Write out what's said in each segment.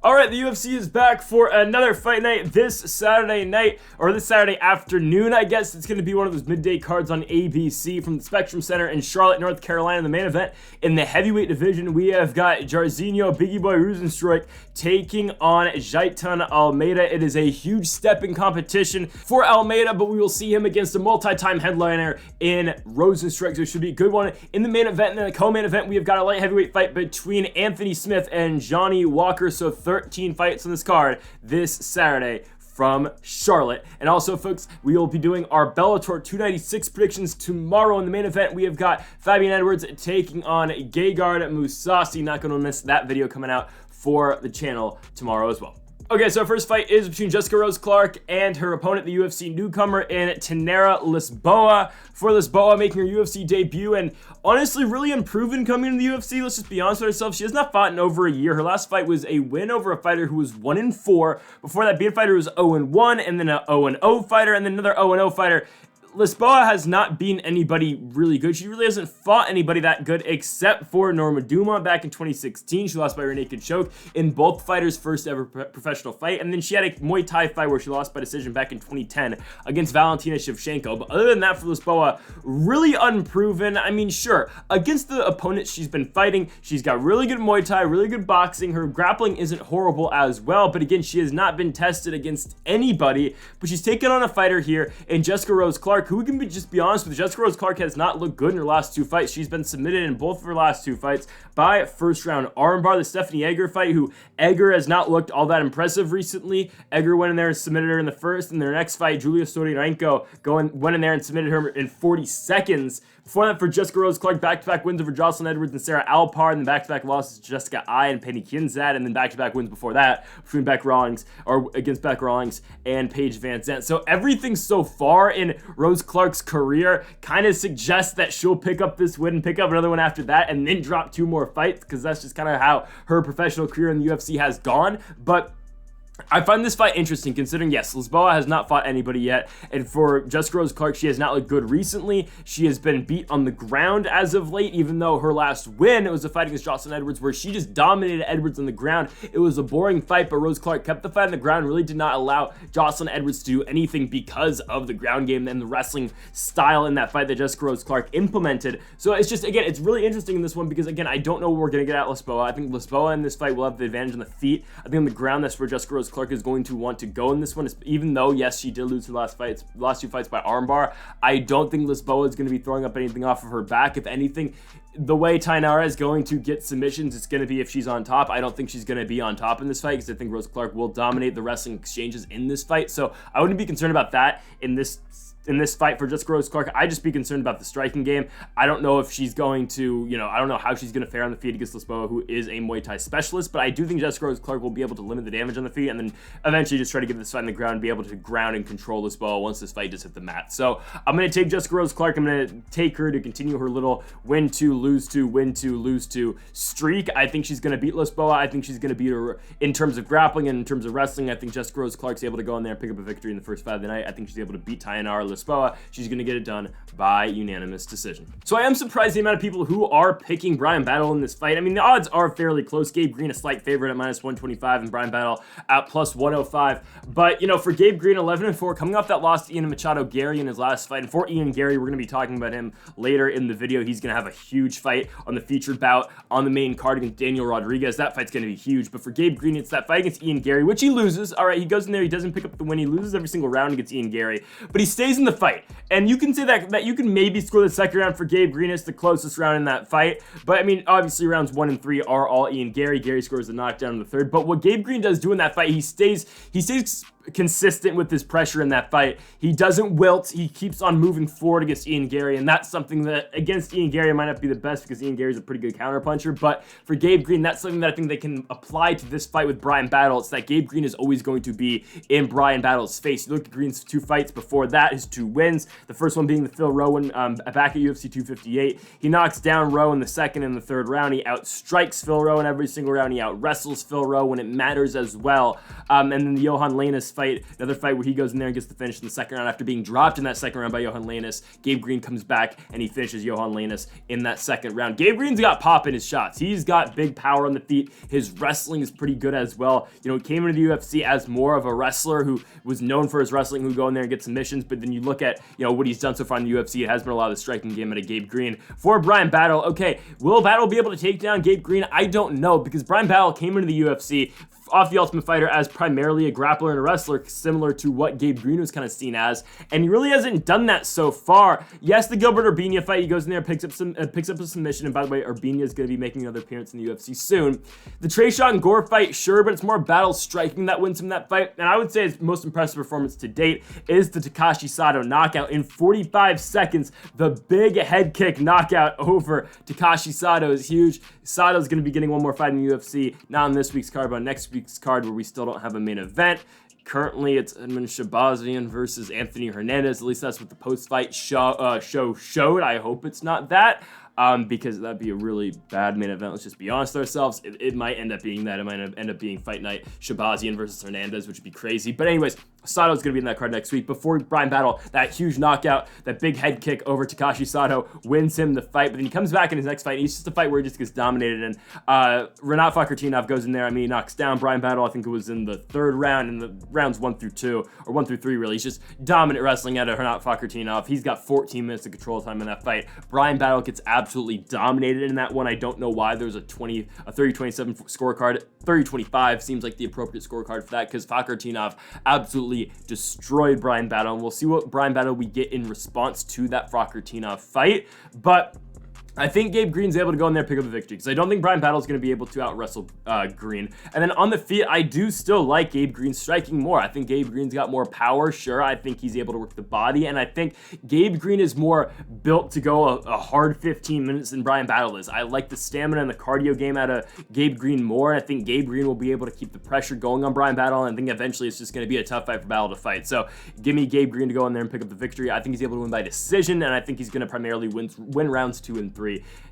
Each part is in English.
All right, the UFC is back for another fight night this Saturday night, or this Saturday afternoon, I guess. It's going to be one of those midday cards on ABC from the Spectrum Center in Charlotte, North Carolina. The main event in the heavyweight division, we have got Jairzinho Biggie Boy Rozenstruik taking on Jailton Almeida. It is a huge step in competition for Almeida, but we will see him against a multi-time headliner in Rozenstruik, so it should be a good one. In the main event and the co-main event, we have got a light heavyweight fight between Anthony Smith and Johnny Walker, so 13 fights on this card this Saturday from Charlotte. And also, folks, we will be doing our Bellator 296 predictions tomorrow. In the main event, we have got Fabian Edwards taking on Gegard Mousasi. Not going to miss that video coming out for the channel tomorrow as well. Okay, so our first fight is between Jessica Rose Clark and her opponent, the UFC newcomer in Tenera Lisboa. For Lisboa, making her UFC debut, and honestly, really unproven coming into the UFC. Let's just be honest with ourselves. She has not fought in over a year. Her last fight was a win over a fighter who was 1-4. Before that, beat a fighter who was 0-1, and then a 0-0 fighter, and then another 0-0 fighter. Lisboa has not been anybody really good. She really hasn't fought anybody that good except for Norma Dumont back in 2016. She lost by her naked choke in both fighters' first ever professional fight. And then she had a Muay Thai fight where she lost by decision back in 2010 against Valentina Shevchenko. But other than that, for Lisboa, really unproven. I mean, sure, against the opponents she's been fighting, she's got really good Muay Thai, really good boxing. Her grappling isn't horrible as well. But again, she has not been tested against anybody. But she's taken on a fighter here in Jessica Rose Clark, who we can just be honest with. Jessica Rose Clark has not looked good in her last two fights. She's been submitted in both of her last two fights by first round armbar. The Stephanie Egger fight, who Egger has not looked all that impressive recently. Egger went in there and submitted her in the first. And their next fight, Julia Storenko went in there and submitted her in 40 seconds. Before that, for Jessica Rose Clark, back-to-back wins over Jocelyn Edwards and Sarah Alpar, and then back-to-back losses to Jessica Ai and Penny Kinsat, and then back-to-back wins before that between against Beck Rawlings and Paige Van Zandt. So everything so far in Rose Clark's career kind of suggests that she'll pick up this win and pick up another one after that, and then drop two more fights, because that's just kind of how her professional career in the UFC has gone. But I find this fight interesting considering, yes, Lisboa has not fought anybody yet, and for Jessica Rose Clark, she has not looked good recently. She has been beat on the ground as of late, even though her last win, it was a fight against Jocelyn Edwards where she just dominated Edwards on the ground. It was a boring fight, but Rose Clark kept the fight on the ground, really did not allow Jocelyn Edwards to do anything because of the ground game and the wrestling style in that fight that Jessica Rose Clark implemented. So it's just, again, it's really interesting in this one because, again, I don't know what we're going to get at Lisboa. I think Lisboa in this fight will have the advantage on the feet. I think on the ground, that's where Jessica Rose Clark is going to want to go in this one, even though, yes, she did lose her last two fights by armbar. I don't think Lisboa is going to be throwing up anything off of her back. If anything, the way Tainara is going to get submissions, it's going to be if she's on top. I don't think she's going to be on top in this fight because I think Rose Clark will dominate the wrestling exchanges in this fight. So I wouldn't be concerned about that in this fight for Jessica Rose Clark. I'd just be concerned about the striking game. I don't know if she's going to, I don't know how she's going to fare on the feet against Lisboa, who is a Muay Thai specialist, but I do think Jessica Rose Clark will be able to limit the damage on the feet and then eventually just try to get this fight on the ground and be able to ground and control Lisboa once this fight just hit the mat. So I'm going to take Jessica Rose Clark. I'm going to take her to continue her little win two, lose two streak. I think she's going to beat Lisboa. I think she's going to beat her in terms of grappling and in terms of wrestling. I think Jessica Rose Clark's able to go in there and pick up a victory in the first fight of the night. I think she's able to beat Tainara Lisboa. She's going to get it done by unanimous decision. So I am surprised the amount of people who are picking Bryan Battle in this fight. I mean, the odds are fairly close. Gabe Green a slight favorite at -125 and Bryan Battle at +105. But, for Gabe Green, 11-4, coming off that loss to Ian Machado Garry in his last fight. And for Ian Garry, we're going to be talking about him later in the video. He's going to have a huge fight on the featured bout on the main card against Daniel Rodriguez. That fight's going to be huge. But for Gabe Green, it's that fight against Ian Garry, which he loses. All right, he goes in there, he doesn't pick up the win. He loses every single round against Ian Garry, but he stays in the fight. And you can say that you can maybe score the second round for Gabe Green. It's the closest round in that fight. But, I mean, obviously rounds 1 and 3 are all Ian Garry. Garry scores the knockdown in the third. But what Gabe Green does do in that fight, he stays consistent with his pressure in that fight. He doesn't wilt. He keeps on moving forward against Ian Garry, and that's something that against Ian Garry might not be the best because Ian Garry's a pretty good counterpuncher, but for Gabe Green, that's something that I think they can apply to this fight with Bryan Battle. It's that Gabe Green is always going to be in Bryan Battle's face. You look at Green's two fights before that, his two wins, the first one being the Phil Rowe one back at UFC 258. He knocks down Rowe in the second and the third round. He outstrikes Phil Rowe in every single round. He out-wrestles Phil Rowe when it matters as well. And then the Johan Lainus fight, another fight where he goes in there and gets the finish in the second round after being dropped in that second round by Johan Lainus. Gabe Green comes back and he finishes Johan Lainus in that second round. Gabe Green's got pop in his shots. He's got big power on the feet. His wrestling is pretty good as well. You know, he came into the UFC as more of a wrestler who was known for his wrestling, who go in there and get submissions, but then you look at, you know, what he's done so far in the UFC, it has been a lot of the striking game out of Gabe Green. For Bryan Battle, okay, will Battle be able to take down Gabe Green? I don't know, because Bryan Battle came into the UFC off the Ultimate Fighter as primarily a grappler and a wrestler, similar to what Gabe Green was kind of seen as, and he really hasn't done that so far. Yes, the Gilbert Urbina fight, he goes in there, picks up a submission, and by the way, Urbina is going to be making another appearance in the UFC soon. The Tresean Gore fight, sure, but it's more Battle striking that wins him that fight, and I would say his most impressive performance to date is the Takashi Sato knockout in 45 seconds. The big head kick knockout over Takashi Sato is huge. Sato's going to be getting one more fight in the UFC, not on this week's card, but on next week's card, where we still don't have a main event. Currently, it's Edmund Shabazian versus Anthony Hernandez. At least that's what the post-fight show showed. I hope it's not that, because that'd be a really bad main event. Let's just be honest with ourselves. It might end up being that. It might end up being Fight Night Shabazian versus Hernandez, which would be crazy. But anyways, Sato's going to be in that card next week. Before Bryan Battle, that huge knockout, that big head kick over Takashi Sato wins him the fight. But then he comes back in his next fight, and he's just a fight where he just gets dominated. And Rinat Fakhretdinov goes in there. I mean, he knocks down Bryan Battle. I think it was in the third round, in the rounds 1 through 2, or 1 through 3, really. He's just dominant wrestling out of Rinat Fakhretdinov. He's got 14 minutes of control time in that fight. Bryan Battle gets absolutely dominated in that one. I don't know why there's a 30-27 scorecard. 30-25 seems like the appropriate scorecard for that, because Fakhretdinov absolutely destroyed Bryan Battle, and we'll see what Bryan Battle we get in response to that Fakhretdinov fight. But I think Gabe Green's able to go in there and pick up the victory, because I don't think Bryan Battle's going to be able to out-wrestle Green. And then on the feet, I do still like Gabe Green striking more. I think Gabe Green's got more power, sure. I think he's able to work the body, and I think Gabe Green is more built to go a hard 15 minutes than Bryan Battle is. I like the stamina and the cardio game out of Gabe Green more, and I think Gabe Green will be able to keep the pressure going on Bryan Battle, and I think eventually it's just going to be a tough fight for Battle to fight. So give me Gabe Green to go in there and pick up the victory. I think he's able to win by decision, and I think he's going to primarily win rounds 2 and 3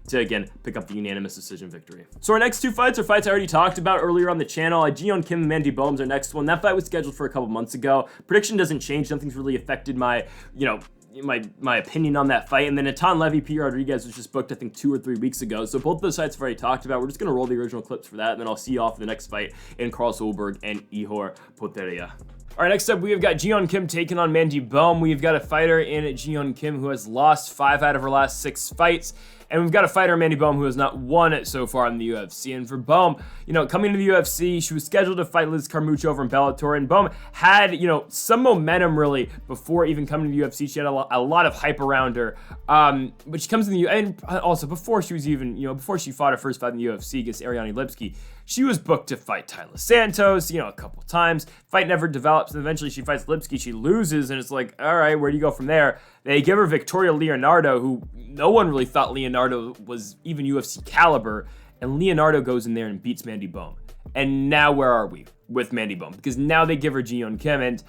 to, again, pick up the unanimous decision victory. So our next two fights are fights I already talked about earlier on the channel. Jailton Kim and Mandy Bohm's our next one. That fight was scheduled for a couple months ago. Prediction doesn't change. Nothing's really affected my, my opinion on that fight. And then Natan Levy, P. Rodriguez was just booked, I think, 2 or 3 weeks ago. So both those fights I've already talked about. We're just going to roll the original clips for that, and then I'll see you off in the next fight in Carlos Ulberg and Ihor Potieria. All right, next up, we have got Jailton Kim taking on Mandy Bohm. We've got a fighter in Jailton Kim who has lost 5 out of her last 6 fights. And we've got a fighter, Mandy Bohm, who has not won it so far in the UFC. And for Bohm, coming into the UFC, she was scheduled to fight Liz Carmouche over in Bellator. And Bohm had, some momentum, really, before even coming to the UFC. She had a lot of hype around her. But she comes in the and also before she was even, before she fought her first fight in the UFC against Ariane Lipski, she was booked to fight Tyler Santos, a couple times. Fight never develops, and eventually she fights Lipski. She loses, and it's like, all right, where do you go from there? They give her Victoria Leonardo, who no one really thought Leonardo was even UFC caliber, and Leonardo goes in there and beats Mandy Bohm. And now where are we with Mandy Bohm? Because now they give her Jailton Kim, and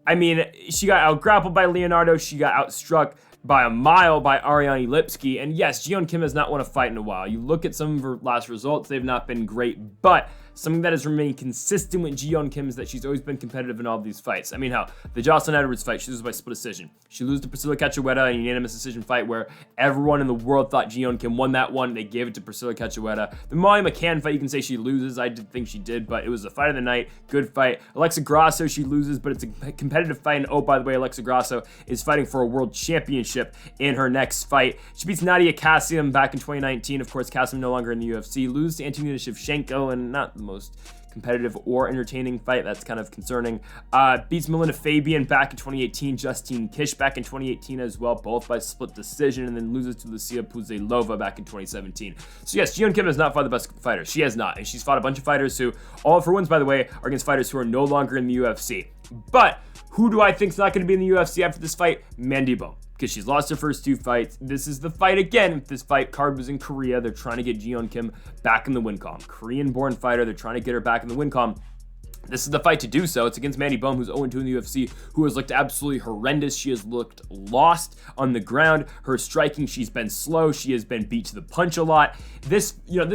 I mean, she got out-grappled by Leonardo, she got outstruck by a mile by Ariane Lipski, and yes, Jailton Kim has not won a fight in a while. You look at some of her last results, they've not been great, but something that has remained consistent with Jailton Kim is that she's always been competitive in all of these fights. I mean, the Jocelyn Edwards fight, she loses by split decision. She loses to Priscilla Cachoeira in a unanimous decision fight where everyone in the world thought Jailton Kim won that one. They gave it to Priscilla Cachoeira. The Molly McCann fight, you can say she loses. I did think she did, but it was a fight of the night. Good fight. Alexa Grasso, she loses, but it's a competitive fight. And oh, by the way, Alexa Grasso is fighting for a world championship in her next fight. She beats Nadia Kassium back in 2019. Of course, Kassium no longer in the UFC. Loses to Antonina Shevchenko, and not the most competitive or entertaining fight. That's kind of concerning. Beats Melinda Fabian back in 2018. Justine Kish back in 2018 as well, both by split decision, and then loses to Lucia Puzilova back in 2017. So yes, Jailton Kim has not fought the best fighters. She has not, and she's fought a bunch of fighters who, all of her wins, by the way, are against fighters who are no longer in the UFC. But who do I think is not going to be in the UFC after this fight? Mandy Bohm. Because she's lost her first 2 fights. This is the fight again. If this fight card was in Korea, they're trying to get Jailton Kim back in the win column. Korean-born fighter, they're trying to get her back in the win column. This is the fight to do so. It's against Mandy Bohm, who's 0-2 in the UFC, who has looked absolutely horrendous. She has looked lost on the ground. Her striking, she's been slow. She has been beat to the punch a lot. This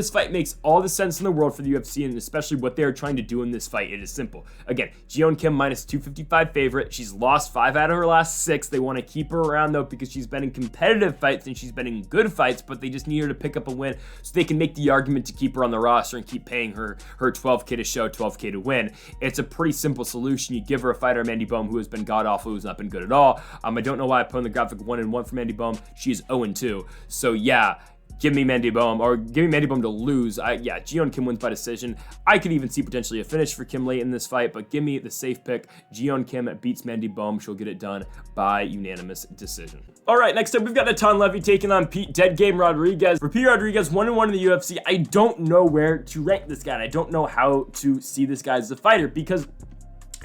fight makes all the sense in the world for the UFC, and especially what they're trying to do in this fight. It is simple. Again, Jeon Kim minus 255 favorite. She's lost 5 out of her last 6. They want to keep her around, though, because she's been in competitive fights and she's been in good fights, but they just need her to pick up a win so they can make the argument to keep her on the roster and keep paying her 12K to show, 12K to win. It's a pretty simple solution. You give her a fighter, Mandy Bohm, who has been god-awful, who's not been good at all. I don't know why I put on the graphic 1-1 for Mandy Bohm. She's 0-2. So yeah, give me Mandy Bohm, or give me Mandy Bohm to lose. Jeon Kim wins by decision. I could even see potentially a finish for Kim late in this fight, but give me the safe pick. Jeon Kim beats Mandy Bohm. She'll get it done by unanimous decision. All right, next up, we've got Natan Levy taking on Pete Dead Game Rodriguez. For Pete Rodriguez, 1-1 in the UFC. I don't know where to rank this guy. I don't know how to see this guy as a fighter because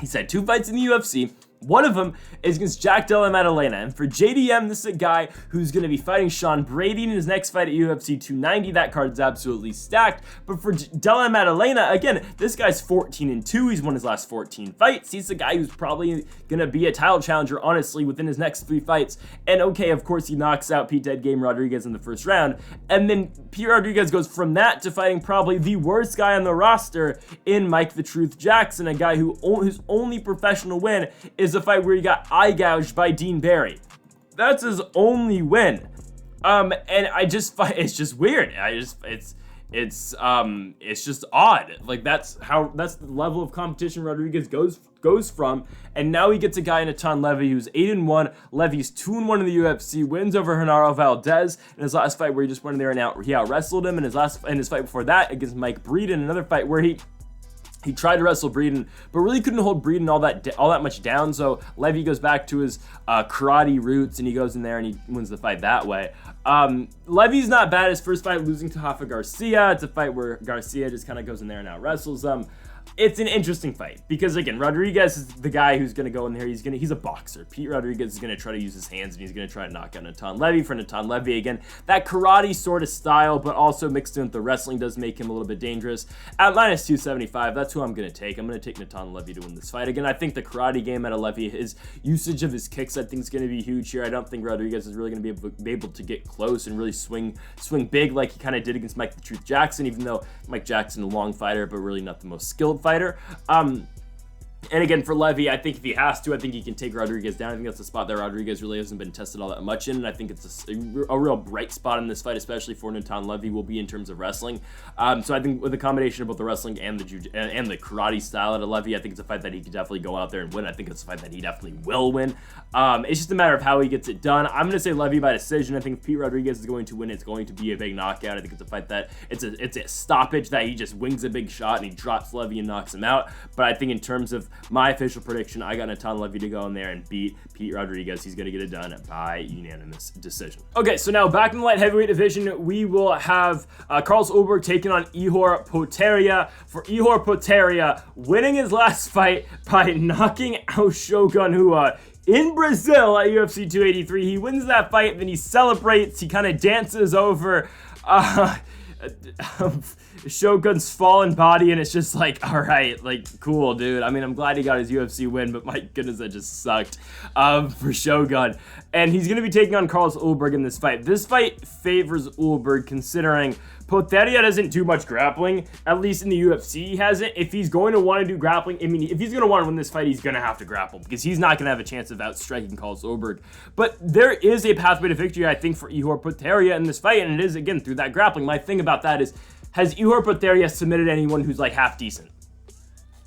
he's had 2 fights in the UFC. One of them is against Jack Della Maddalena. And for JDM, this is a guy who's going to be fighting Sean Brady in his next fight at UFC 290. That card's absolutely stacked. But for Della Maddalena, again, this guy's 14-2. He's won his last 14 fights. He's the guy who's probably going to be a title challenger, honestly, within his next 3 fights. And okay, of course, he knocks out Pete Dead Game Rodriguez in the first round. And then Pete Rodriguez goes from that to fighting probably the worst guy on the roster in Mike the Truth Jackson, a guy whose only professional win is a fight where he got eye gouged by Dean Barry. That's his only win. And I just find it's just weird. It's just odd. Like that's the level of competition Rodriguez goes from. And now he gets a guy in Natan Levy who's 8-1. Levy's 2-1 in the UFC, wins over Genaro Valdez in his last fight where he just went in there and he out wrestled him. In his fight before that against Mike Breeden, another fight where he tried to wrestle Breeden, but really couldn't hold Breeden all that much down. So Levy goes back to his karate roots, and he goes in there and he wins the fight that way. Levy's not bad. His first fight, losing to Rafa Garcia. It's a fight where Garcia just kind of goes in there and out wrestles him. It's an interesting fight because, again, Rodriguez is the guy who's going to go in there. He's a boxer. Pete Rodriguez is going to try to use his hands, and he's going to try to knock out Natan Levy. For Natan Levy, again, that karate sort of style, but also mixed in with the wrestling does make him a little bit dangerous. At minus 275, that's who I'm going to take. I'm going to take Natan Levy to win this fight. Again, I think the karate game out of Levy, his usage of his kicks, I think is going to be huge here. I don't think Rodriguez is really going to be able to get close and really swing big like he kind of did against Mike the Truth Jackson, even though Mike Jackson, a long fighter, but really not the most skilled fighter. And again, for Levy, I think if he has to, I think he can take Rodriguez down. I think that's the spot that Rodriguez really hasn't been tested all that much in, and I think it's a real bright spot in this fight, especially for Natan Levy will be in terms of wrestling. So I think with a combination of both the wrestling and the karate style out of Levy, I think it's a fight that he could definitely go out there and win. I think it's a fight that he definitely will win. It's just a matter of how he gets it done. I'm going to say Levy by decision. I think if Pete Rodriguez is going to win, it's going to be a big knockout. I think it's a fight that it's a stoppage that he just wings a big shot and he drops Levy and knocks him out. But I think in terms of my official prediction, I got Natan Levy to go in there and beat Pete Rodriguez. He's going to get it done by unanimous decision. Okay, so now back in the light heavyweight division, we will have Carlos Ulberg taking on Ihor Potieria. For Ihor Potieria, winning his last fight by knocking out Shogun Rua in Brazil at UFC 283. He wins that fight, then he celebrates, he kind of dances over Shogun's fallen body, and it's just like, all right, like, cool, dude. I mean, I'm glad he got his UFC win, but my goodness, that just sucked for Shogun. And he's going to be taking on Carlos Ulberg in this fight. This fight favors Ulberg, considering Potieria doesn't do much grappling, at least in the UFC he hasn't. If he's going to want to do grappling, I mean, if he's going to want to win this fight, he's going to have to grapple, because he's not going to have a chance of outstriking Carlos Ulberg. But there is a pathway to victory, I think, for Ihor Potieria in this fight, and it is, again, through that grappling. My thing about that is, has Ihor Potieria submitted anyone who's like half decent?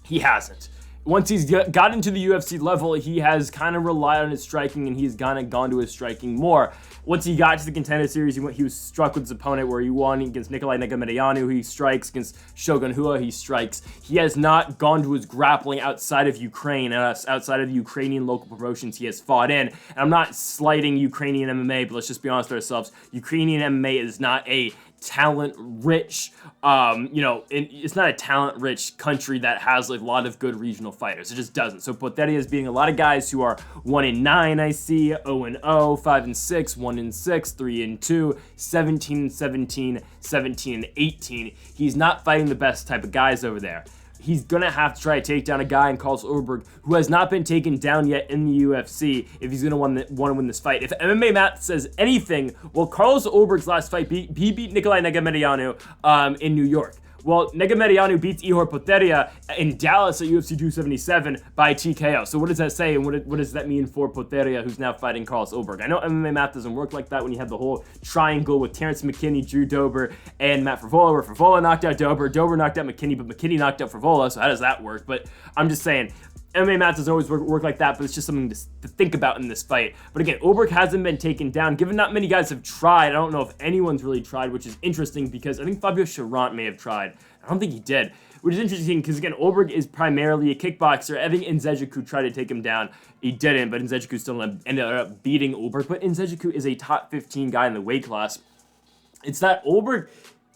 He hasn't. Once he's got into the UFC level, he has kind of relied on his striking, and he's kind of gone to his striking more. Once he got to the Contender Series, he was struck with his opponent where he won against Nikolai Negumereanu. He strikes against Shogun Rua. He strikes. He has not gone to his grappling outside of Ukraine, outside of the Ukrainian local promotions he has fought in. And I'm not slighting Ukrainian MMA, but let's just be honest with ourselves. Ukrainian MMA is not a talent-rich, it's not a talent-rich country that has like a lot of good regional fighters. It just doesn't. So Potieria is beating a lot of guys who are 1-9, I see, 0-0, 5-6, 1-6, 3-2, 17-17, 17-18. He's not fighting the best type of guys over there. he's going to have to try to take down a guy in Carlos Ulberg who has not been taken down yet in the UFC if he's going to want to win this fight. If MMA Matt says anything, well, Carlos Ulberg's last fight, he beat Nikolai Negumereanu in New York. Well, Negumereanu beats Ihor Potieria in Dallas at UFC 277 by TKO. So what does that say, and what does that mean for Potieria, who's now fighting Carlos Ulberg? I know MMA math doesn't work like that when you have the whole triangle with Terrence McKinney, Drew Dober, and Matt Frevola, where Frevola knocked out Dober, Dober knocked out McKinney, but McKinney knocked out Frevola, so how does that work? But I'm just saying, MMA math doesn't always work like that, but it's just something to think about in this fight. But again, Ulberg hasn't been taken down. Given not many guys have tried, I don't know if anyone's really tried, which is interesting because I think Fabio Charant may have tried. I don't think he did, which is interesting because, again, Ulberg is primarily a kickboxer. I think Nzechukwu tried to take him down. He didn't, but Nzechukwu still ended up beating Ulberg. But Nzechukwu is a top 15 guy in the weight class. It's that Ulberg,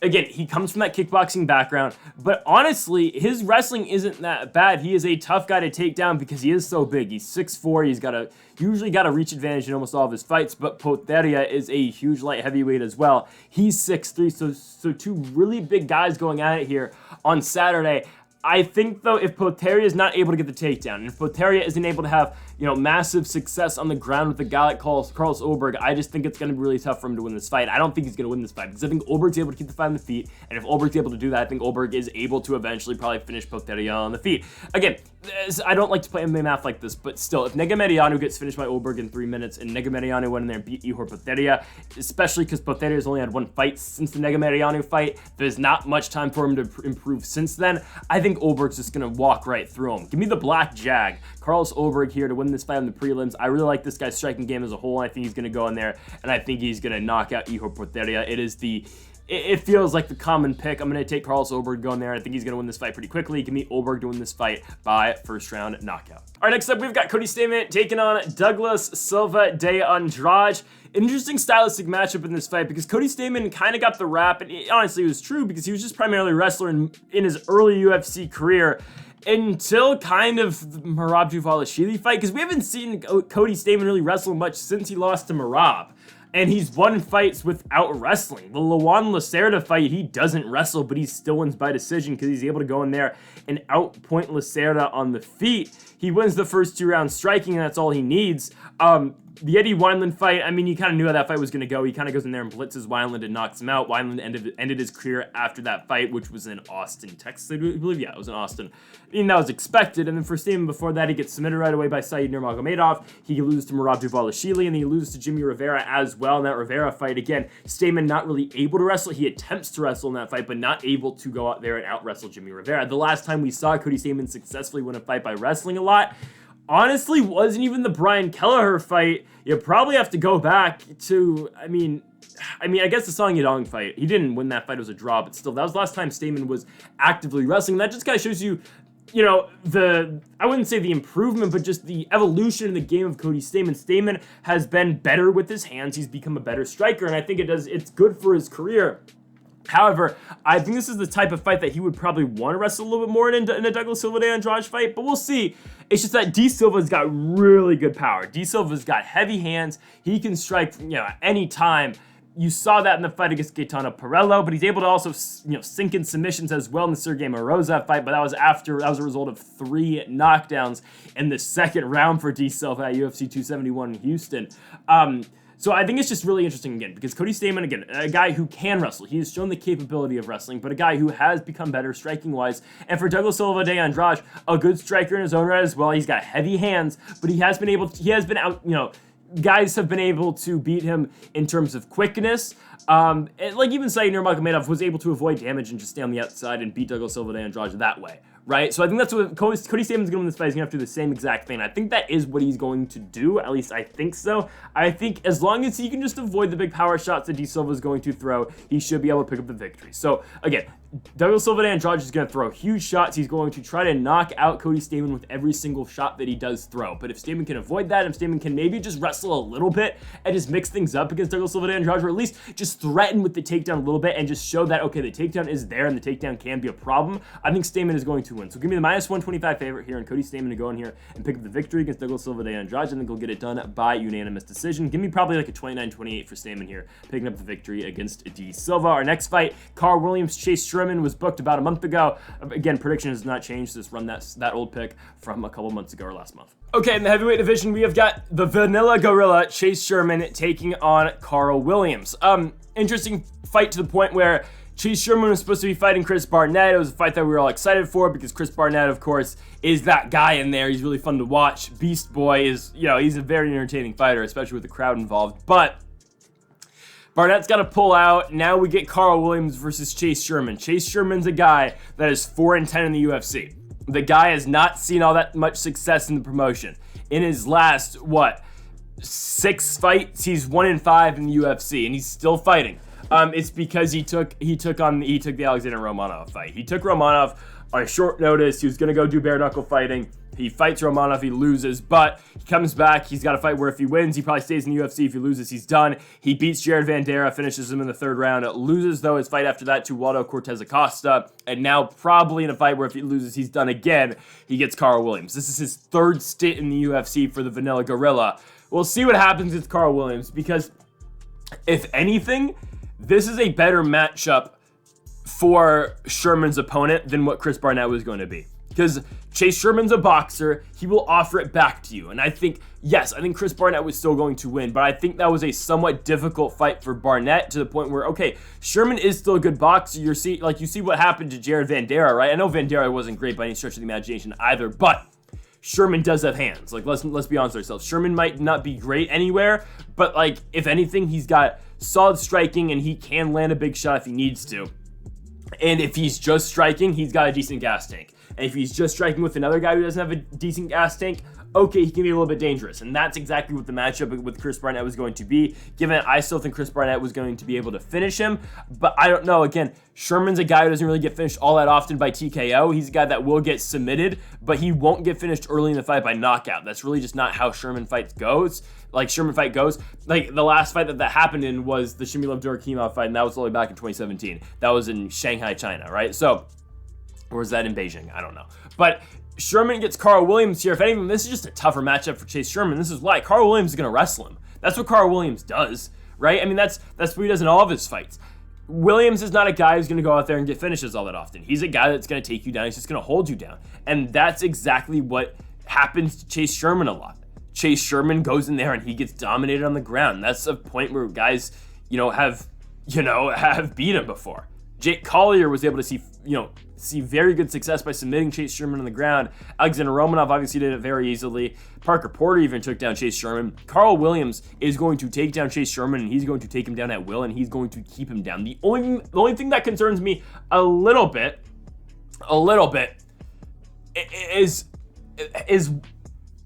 again, he comes from that kickboxing background, but honestly, his wrestling isn't that bad. He is a tough guy to take down because he is so big. He's 6'4", he's usually got a reach advantage in almost all of his fights, but Potieria is a huge light heavyweight as well. He's 6'3", so two really big guys going at it here on Saturday. I think, though, if Potieria is not able to get the takedown, and if Potieria isn't able to have, massive success on the ground with a guy like Carlos Ulberg, I just think it's going to be really tough for him to win this fight. I don't think he's going to win this fight because I think Ulberg's able to keep the fight on the feet, and if Ulberg's able to do that, I think Ulberg is able to eventually probably finish Potieria on the feet. Again, I don't like to play MMA math like this, but still, if Negumereanu gets finished by Ulberg in 3 minutes, and Negumereanu went in there and beat Ihor Potieria, especially because Potieria only had one fight since the Negumereanu fight, there's not much time for him to improve since then. I think Ulberg's just going to walk right through him. Give me the Black Jag. Carlos Ulberg here to win this fight on the prelims. I really like this guy's striking game as a whole. I think he's going to go in there, and I think he's going to knock out Ihor Potieria. It feels like the common pick. I'm going to take Carlos Ulberg going there. I think he's going to win this fight pretty quickly. Give me Ulberg to win this fight by first round knockout. All right, next up, we've got Cody Stamann taking on Douglas Silva de Andrade. Interesting stylistic matchup in this fight because Cody Stamann kind of got the rap, and honestly, it was true because he was just primarily a wrestler in his early UFC career until kind of the Merab Dvalishvili fight, because we haven't seen Cody Stamann really wrestle much since he lost to Merab. And he's won fights without wrestling. The Luan Lacerda fight, he doesn't wrestle, but he still wins by decision because he's able to go in there and outpoint Lacerda on the feet. He wins the first 2 rounds striking, and that's all he needs. The Eddie Wineland fight, I mean, you kind of knew how that fight was going to go. He kind of goes in there and blitzes Wineland and knocks him out. Wineland ended his career after that fight, which was in Austin, Texas, I believe. Yeah, it was in Austin. I mean, that was expected. And then for Stamann, before that, he gets submitted right away by Said Nurmagomedov. He loses to Merab Dvalishvili, and then he loses to Jimmy Rivera as well in that Rivera fight. Again, Stamann not really able to wrestle. He attempts to wrestle in that fight, but not able to go out there and out-wrestle Jimmy Rivera. The last time we saw Cody Stamann successfully win a fight by wrestling a lot, honestly, wasn't even the Brian Kelleher fight. You probably have to go back to, I mean, I guess the Song Yadong fight. He didn't win that fight. It was a draw, but still, that was the last time Stamann was actively wrestling. That just kind of shows you, I wouldn't say the improvement, but just the evolution in the game of Cody Stamann. Stamann has been better with his hands. He's become a better striker, and I think it's good for his career. However, I think this is the type of fight that he would probably want to wrestle a little bit more in a Douglas Silva de Andrade fight, but we'll see. It's just that D. Silva's got really good power. D. Silva's got heavy hands. He can strike, at any time. You saw that in the fight against Gaetano Pirello, but he's able to also, sink in submissions as well in the Sergey Morozov fight, but that was a result of 3 knockdowns in the second round for D. Silva at UFC 271 in Houston. So I think it's just really interesting, again, because Cody Stamann, again, a guy who can wrestle. He has shown the capability of wrestling, but a guy who has become better striking-wise. And for Douglas Silva de Andrade, a good striker in his own right as well. He's got heavy hands, but he has been out, guys have been able to beat him in terms of quickness. And like even Said Nurmagomedov was able to avoid damage and just stay on the outside and beat Douglas Silva de Andrade that way. Right? So I think that's what Cody Stamann's going to win this fight. He's going to have to do the same exact thing. I think that is what he's going to do. At least I think so. I think as long as he can just avoid the big power shots that D. Silva is going to throw, he should be able to pick up the victory. So again, Douglas Silva de Andrade is going to throw huge shots. He's going to try to knock out Cody Stamann with every single shot that he does throw. But if Stamann can avoid that, if Stamann can maybe just wrestle a little bit and just mix things up against Douglas Silva de Andrade, or at least just threaten with the takedown a little bit and just show that, okay, the takedown is there and the takedown can be a problem, I think Stamann is going to win. So give me the -125 favorite here, and Cody Stamann to go in here and pick up the victory against Douglas Silva de Andrade. I think he'll get it done by unanimous decision. Give me probably like a 29-28 for Stamann here, picking up the victory against D. Silva. Our next fight, Carl Williams, Chase Sherman. Sherman was booked about a month ago. Again, prediction has not changed. Just run that old pick from a couple months ago or last month. Okay, in the heavyweight division, we have got the Vanilla Gorilla, Chase Sherman, taking on Carl Williams. Interesting fight to the point where Chase Sherman was supposed to be fighting Chris Barnett. It was a fight that we were all excited for because Chris Barnett, of course, is that guy in there. He's really fun to watch. Beast Boy is, he's a very entertaining fighter, especially with the crowd involved. But Barnett's got to pull out. Now we get Carl Williams versus Chase Sherman. Chase Sherman's a guy that is 4-10 in the UFC. The guy has not seen all that much success in the promotion. In his last, 6 fights, he's 1-5 in the UFC, and he's still fighting. It's because he took the Alexander Romanov fight. He took Romanov on a short notice. He was gonna go do bare knuckle fighting. He fights Romanov, he loses, but he comes back. He's got a fight where if he wins, he probably stays in the UFC. If he loses, he's done. He beats Jared Vanderaa, finishes him in the 3rd round. Loses, though, his fight after that to Waldo Cortez Acosta. And now probably in a fight where if he loses, he's done again. He gets Carl Williams. This is his 3rd stint in the UFC for the Vanilla Gorilla. We'll see what happens with Carl Williams because, if anything, this is a better matchup for Sherman's opponent than what Chris Barnett was going to be. Because Chase Sherman's a boxer, he will offer it back to you. And I think Chris Barnett was still going to win, but I think that was a somewhat difficult fight for Barnett to the point where, okay, Sherman is still a good boxer. You see what happened to Jared Vanderaa, right? I know Vanderaa wasn't great by any stretch of the imagination either, but Sherman does have hands. Let's be honest with ourselves. Sherman might not be great anywhere, but if anything, he's got solid striking and he can land a big shot if he needs to. And if he's just striking, he's got a decent gas tank. And if he's just striking with another guy who doesn't have a decent gas tank, okay, he can be a little bit dangerous. And that's exactly what the matchup with Chris Barnett was going to be, given that I still think Chris Barnett was going to be able to finish him. But I don't know. Again, Sherman's a guy who doesn't really get finished all that often by TKO. He's a guy that will get submitted, but he won't get finished early in the fight by knockout. That's really just not how Sherman fight goes. The last fight that happened in was the Shimilov Durakhimov fight, and that was only back in 2017. That was in Shanghai, China, right? Or was that in Beijing? I don't know. But Sherman gets Carl Williams here. If anything, this is just a tougher matchup for Chase Sherman. This is why Carl Williams is going to wrestle him. That's what Carl Williams does, right? I mean, that's what he does in all of his fights. Williams is not a guy who's going to go out there and get finishes all that often. He's a guy that's going to take you down. He's just going to hold you down. And that's exactly what happens to Chase Sherman a lot. Chase Sherman goes in there and he gets dominated on the ground. That's a point where guys, have beat him before. Jake Collier was able to see very good success by submitting Chase Sherman on the ground. Alexander Romanov obviously did it very easily. Parker Porter even took down Chase Sherman. Carl Williams is going to take down Chase Sherman, and he's going to take him down at will, and he's going to keep him down. The only thing that concerns me a little bit, is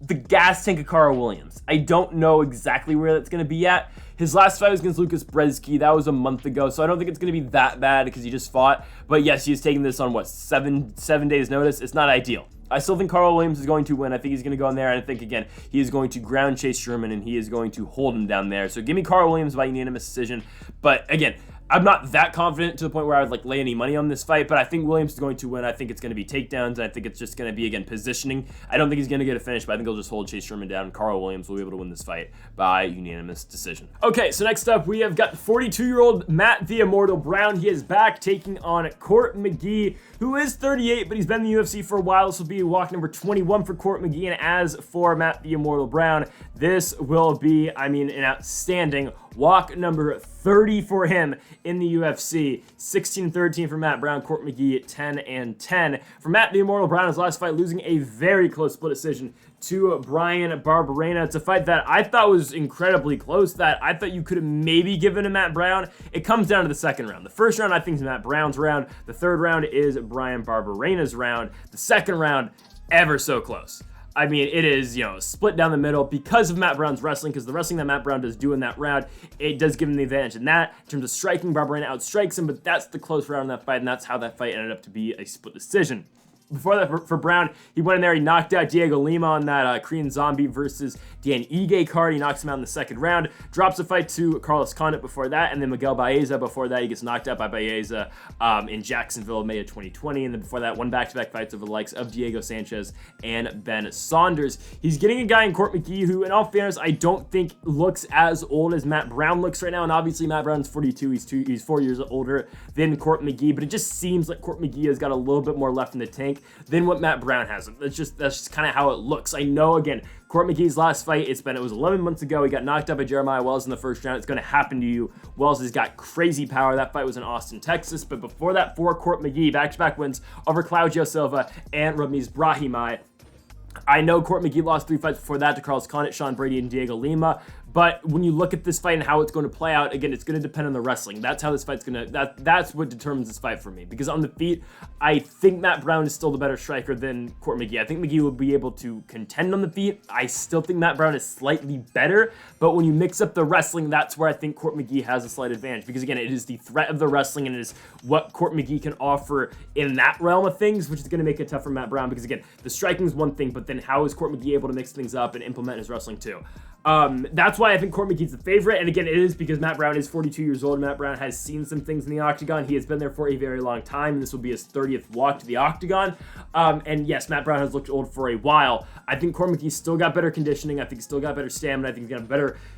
the gas tank of Carl Williams. I don't know exactly where that's going to be at. His last fight was against Lucas Brzeski. That was a month ago, so I don't think it's going to be that bad because he just fought. But yes, he is taking this on, 7 days notice? It's not ideal. I still think Carl Williams is going to win. I think he's going to go in there, and I think, again, he is going to ground Chase Sherman, and he is going to hold him down there. So give me Carl Williams by unanimous decision. But, again, I'm not that confident to the point where I would lay any money on this fight, but I think Williams is going to win. I think it's going to be takedowns, and I think it's just going to be, again, positioning. I don't think he's going to get a finish, but I think he'll just hold Chase Sherman down. Carl Williams will be able to win this fight by unanimous decision. Okay, so next up, we have got 42-year-old Matt the Immortal Brown. He is back taking on Court McGee, who is 38, but he's been in the UFC for a while. This will be walk number 21 for Court McGee, and as for Matt the Immortal Brown, this will be, an outstanding walk number 30 for him in the UFC. 16-13 for Matt Brown. Court McGee at 10-10. For Matt the Immortal Brown, his last fight, losing a very close split decision to Brian Barberena. It's a fight that I thought was incredibly close, that I thought you could have maybe given to Matt Brown. It comes down to the second round. The first round, I think, is Matt Brown's round. The third round is Brian Barberena's round. The second round, ever so close. It is, split down the middle because of Matt Brown's wrestling, because the wrestling that Matt Brown does do in that round, it does give him the advantage in that. In terms of striking, Barberena outstrikes him, but that's the close round in that fight, and that's how that fight ended up to be a split decision. Before that, for Brown, he went in there, he knocked out Diego Lima on that Korean Zombie versus Dan Ige card. He knocks him out in the second round, drops a fight to Carlos Condit before that, and then Miguel Baeza before that. He gets knocked out by Baeza in Jacksonville, May of 2020, and then before that, won back-to-back fights over the likes of Diego Sanchez and Ben Saunders. He's getting a guy in Court McGee who, in all fairness, I don't think looks as old as Matt Brown looks right now, and obviously Matt Brown's 42. He's 4 years older than Court McGee, but it just seems like Court McGee has got a little bit more left in the tank than what Matt Brown has. That's just kind of how it looks. I know, again, Court McGee's last fight, it was 11 months ago. He got knocked out by Jeremiah Wells in the first round. It's going to happen to you. Wells has got crazy power. That fight was in Austin, Texas. But before that, for Court McGee, back-to-back wins over Claudio Silva and Ramiz Brahimaj. I know Court McGee lost 3 fights before that to Carlos Condit, Sean Brady, and Diego Lima. But when you look at this fight and how it's going to play out, again, it's going to depend on the wrestling. That's how this fight's going to, that's what determines this fight for me. Because on the feet, I think Matt Brown is still the better striker than Court McGee. I think McGee will be able to contend on the feet. I still think Matt Brown is slightly better. But when you mix up the wrestling, that's where I think Court McGee has a slight advantage. Because again, it is the threat of the wrestling and it is what Court McGee can offer in that realm of things, which is going to make it tough for Matt Brown. Because again, the striking is one thing, but then how is Court McGee able to mix things up and implement his wrestling too? That's why I think Court McGee's the favorite. And again, it is because Matt Brown is 42 years old. Matt Brown has seen some things in the octagon. He has been there for a very long time. And this will be his 30th walk to the octagon. And yes, Matt Brown has looked old for a while. I think Court McGee's still got better conditioning. I think he's still got better stamina. I think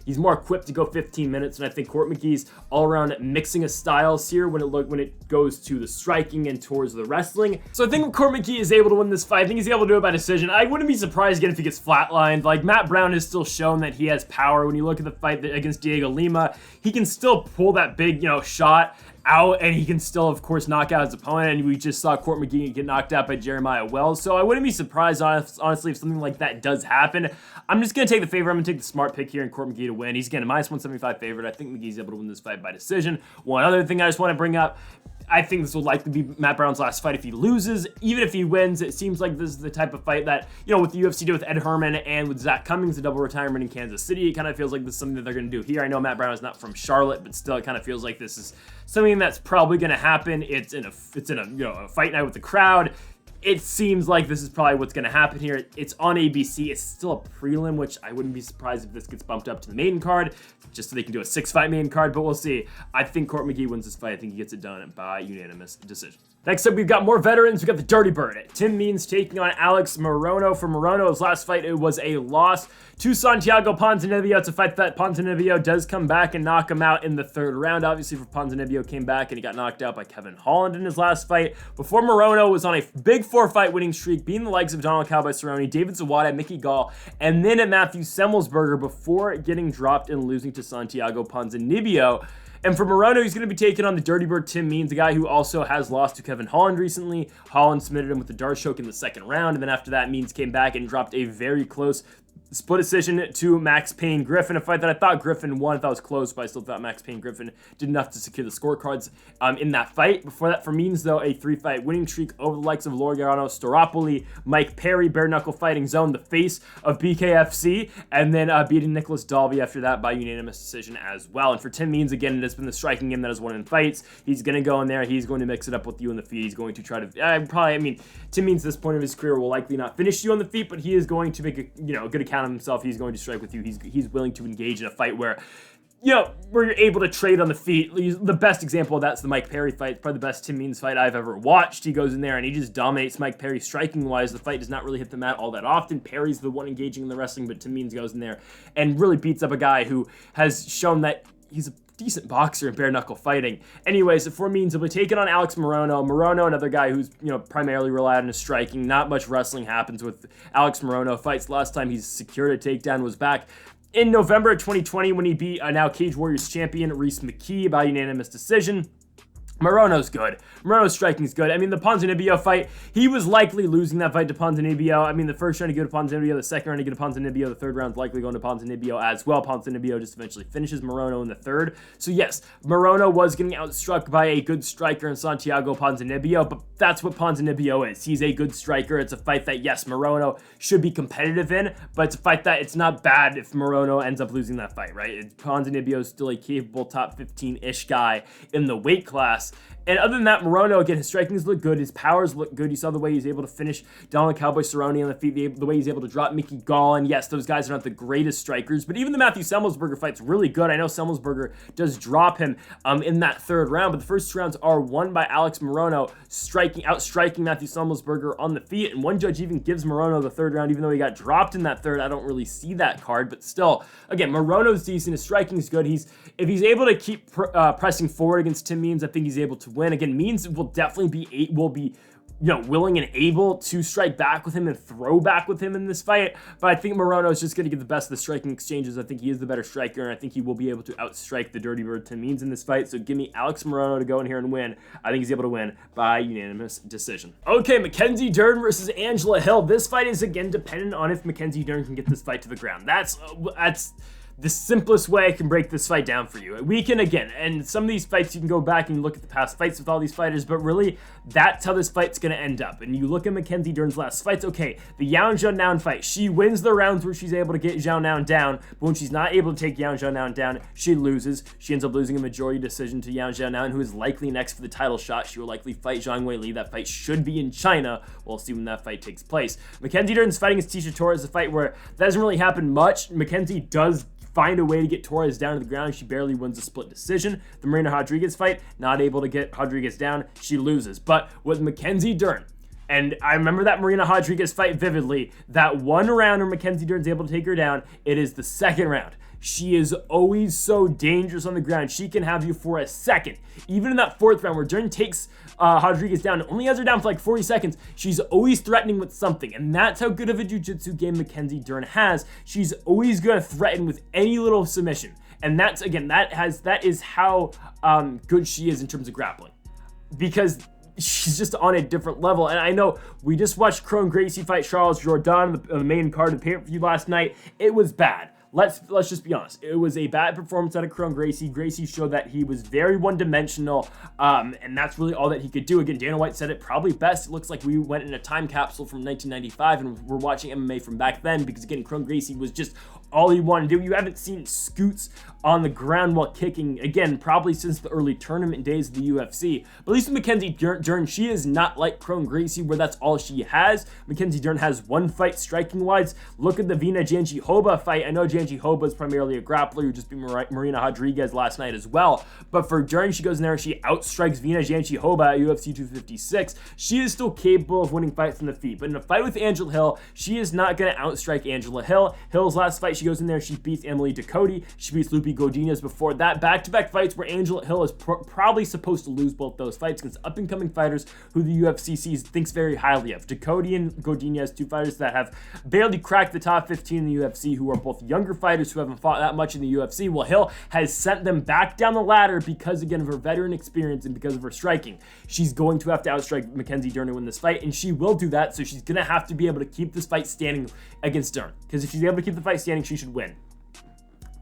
he's more equipped to go 15 minutes. And I think Court McGee's all around mixing of styles here when it goes to the striking and towards the wrestling. So I think Court McGee is able to win this fight. I think he's able to do it by decision. I wouldn't be surprised again if he gets flatlined. Like, Matt Brown has still shown that he has power. When you look at the fight against Diego Lima, he can still pull that big, shot out, and he can still, of course, knock out his opponent. And we just saw Court McGee get knocked out by Jeremiah Wells. So I wouldn't be surprised, honestly, if something like that does happen. I'm just going to take the favorite. I'm going to take the smart pick here in Court McGee to win. He's getting a minus 175 favorite. I think McGee's able to win this fight by decision. One other thing I just want to bring up, I think this will likely be Matt Brown's last fight if he loses. Even if he wins, it seems like this is the type of fight that, with the UFC did with Ed Herman and with Zach Cummings, a double retirement in Kansas City. It kind of feels like this is something that they're going to do here. I know Matt Brown is not from Charlotte, but still it kind of feels like this is something that's probably going to happen. It's in a fight night with the crowd. It seems like this is probably what's going to happen here. It's on ABC. It's still a prelim, which I wouldn't be surprised if this gets bumped up to the main card, just so they can do a 6-fight main card, but we'll see. I think Court McGee wins this fight. I think he gets it done by unanimous decision. Next up, we've got more veterans. We've got the Dirty Bird. Tim Means taking on Alex Morono. For Morono's last fight, it was a loss to Santiago Ponzinibbio. It's a fight that Ponzinibbio does come back and knock him out in the third round. Obviously, for Ponzinibbio came back and he got knocked out by Kevin Holland in his last fight. Before, Morono was on a big 4-fight winning streak, beating the likes of Donald Cowboy Cerrone, David Zawada, Mickey Gall, and then at Matthew Semmelsberger before getting dropped and losing to Santiago Ponzinibbio. And for Morono, he's going to be taking on the Dirty Bird Tim Means, a guy who also has lost to Kevin Holland recently. Holland submitted him with the dart choke in the second round, and then after that, Means came back and dropped a very close split decision to Max Payne Griffin, a fight that I thought Griffin won. I thought it was close, but I still thought Max Payne Griffin did enough to secure the scorecards in that fight. Before that, for Means, though, a 3-fight winning streak over the likes of Loriano Staropoli, Mike Perry, bare knuckle fighting zone, the face of BKFC, and then beating Nicholas Dalby after that by unanimous decision as well. And for Tim Means, again, it has been the striking game that has won in fights. He's going to go in there. He's going to mix it up with you on the feet. He's going to try to, Tim Means at this point of his career will likely not finish you on the feet, but he is going to make a good account of himself. He's going to strike with you. He's willing to engage in a fight where you're able to trade on the feet. The best example of that's the Mike Perry fight. It's probably the best Tim Means fight I've ever watched. He goes in there and he just dominates Mike Perry striking-wise. The fight does not really hit the mat all that often. Perry's the one engaging in the wrestling, but Tim Means goes in there and really beats up a guy who has shown that he's a decent boxer in bare knuckle fighting. Anyways, for Means, he'll be taking on Alex Morono. Morono, another guy who's primarily relied on his striking. Not much wrestling happens with Alex Morono. Fights last time he's secured a takedown was back in November of 2020 when he beat now Cage Warriors champion Reese McKee by unanimous decision. Morono's good. Morono's striking's good. The Ponzinibbio fight, he was likely losing that fight to Ponzinibbio. The first round to go to Ponzinibbio, the second round to go to Ponzinibbio, the third round's likely going to Ponzinibbio as well. Ponzinibbio just eventually finishes Morono in the third. So yes, Morono was getting outstruck by a good striker in Santiago Ponzinibbio, but that's what Ponzinibbio is. He's a good striker. It's a fight that, yes, Morono should be competitive in, but it's a fight that it's not bad if Morono ends up losing that fight, right? Ponzinibbio is still a capable top 15-ish guy in the weight class. And other than that, Morono, again, his strikings look good. His powers look good. You saw the way he's able to finish Donald Cowboy Cerrone on the feet, the way he's able to drop Mickey Gall. And yes, those guys are not the greatest strikers, but even the Matthew Semmelsberger fight's really good. I know Semmelsberger does drop him in that third round, but the first 2 rounds are won by Alex Morono, outstriking Matthew Semmelsberger on the feet. And one judge even gives Morono the third round, even though he got dropped in that third. I don't really see that card, but still, again, Morono's decent. His striking's good. If he's able to keep pressing forward against Tim Means, I think he's able to win. Again, Means will definitely be willing and able to strike back with him and throw back with him in this fight, but I think Morono is just going to get the best of the striking exchanges. I think he is the better striker, and I think he will be able to outstrike the Dirty Bird Tim Means in this fight. So give me Alex Morono to go in here and win. I think he's able to win by unanimous decision. Okay, Mackenzie Dern versus Angela Hill. This fight is again dependent on if Mackenzie Dern can get this fight to the ground. That's the simplest way I can break this fight down for you. We can, again, and some of these fights you can go back and look at the past fights with all these fighters, but really, that's how this fight's going to end up. And you look at Mackenzie Dern's last fights, okay, the Yan Xiaonan fight, she wins the rounds where she's able to get Xiaonan down, but when she's not able to take Yan Xiaonan down, she loses. She ends up losing a majority decision to Yan Xiaonan, who is likely next for the title shot. She will likely fight Zhang Weili. That fight should be in China. We'll see when that fight takes place. Mackenzie Dern's fighting against Tecia Torres, a fight where that doesn't really happen much. Mackenzie does find a way to get Torres down to the ground. She barely wins a split decision. The Marina Rodriguez fight, not able to get Rodriguez down. She loses. But with Mackenzie Dern, and I remember that Marina Rodriguez fight vividly, that one round where Mackenzie Dern's able to take her down, it is the second round. She is always so dangerous on the ground. She can have you for a second. Even in that fourth round where Dern takes Rodriguez down, only has her down for like 40 seconds, she's always threatening with something. And that's how good of a jiu-jitsu game Mackenzie Dern has. She's always going to threaten with any little submission. And that's, again, that is how good she is in terms of grappling. Because she's just on a different level. And I know we just watched Kron Gracie fight Charles Jourdain on the main card of the pay-per-view last night. It was bad. Let's just be honest. It was a bad performance out of Kron Gracie. Gracie showed that he was very one-dimensional, and that's really all that he could do. Again, Dana White said it probably best. It looks like we went in a time capsule from 1995, and we're watching MMA from back then, because again, Kron Gracie was just all he wanted to do. You haven't seen scoots on the ground while kicking, again, probably since the early tournament days of the UFC. But at least with Mackenzie Dern, she is not like Kron Gracie, where that's all she has. Mackenzie Dern has one fight striking-wise. Look at the Vina Jandiroba fight. I know Jandiroba is primarily a grappler who just beat Marina Rodriguez last night as well. But for Dern, she goes in there and she outstrikes Vina Jandiroba at UFC 256. She is still capable of winning fights on the feet. But in a fight with Angela Hill, she is not going to outstrike Angela Hill. Hill's last fight, she goes in there, she beats Emily Ducote. She beats Lupi Godinez before that. Back-to-back fights where Angela Hill is probably supposed to lose both those fights against up-and-coming fighters who the UFC thinks very highly of. Ducote and Godinez, two fighters that have barely cracked the top 15 in the UFC, who are both younger fighters who haven't fought that much in the UFC. Well, Hill has sent them back down the ladder because, again, of her veteran experience and because of her striking. She's going to have to outstrike Mackenzie Dern to win this fight, and she will do that, so she's going to have to be able to keep this fight standing against Dern. Because if she's able to keep the fight standing, she should win.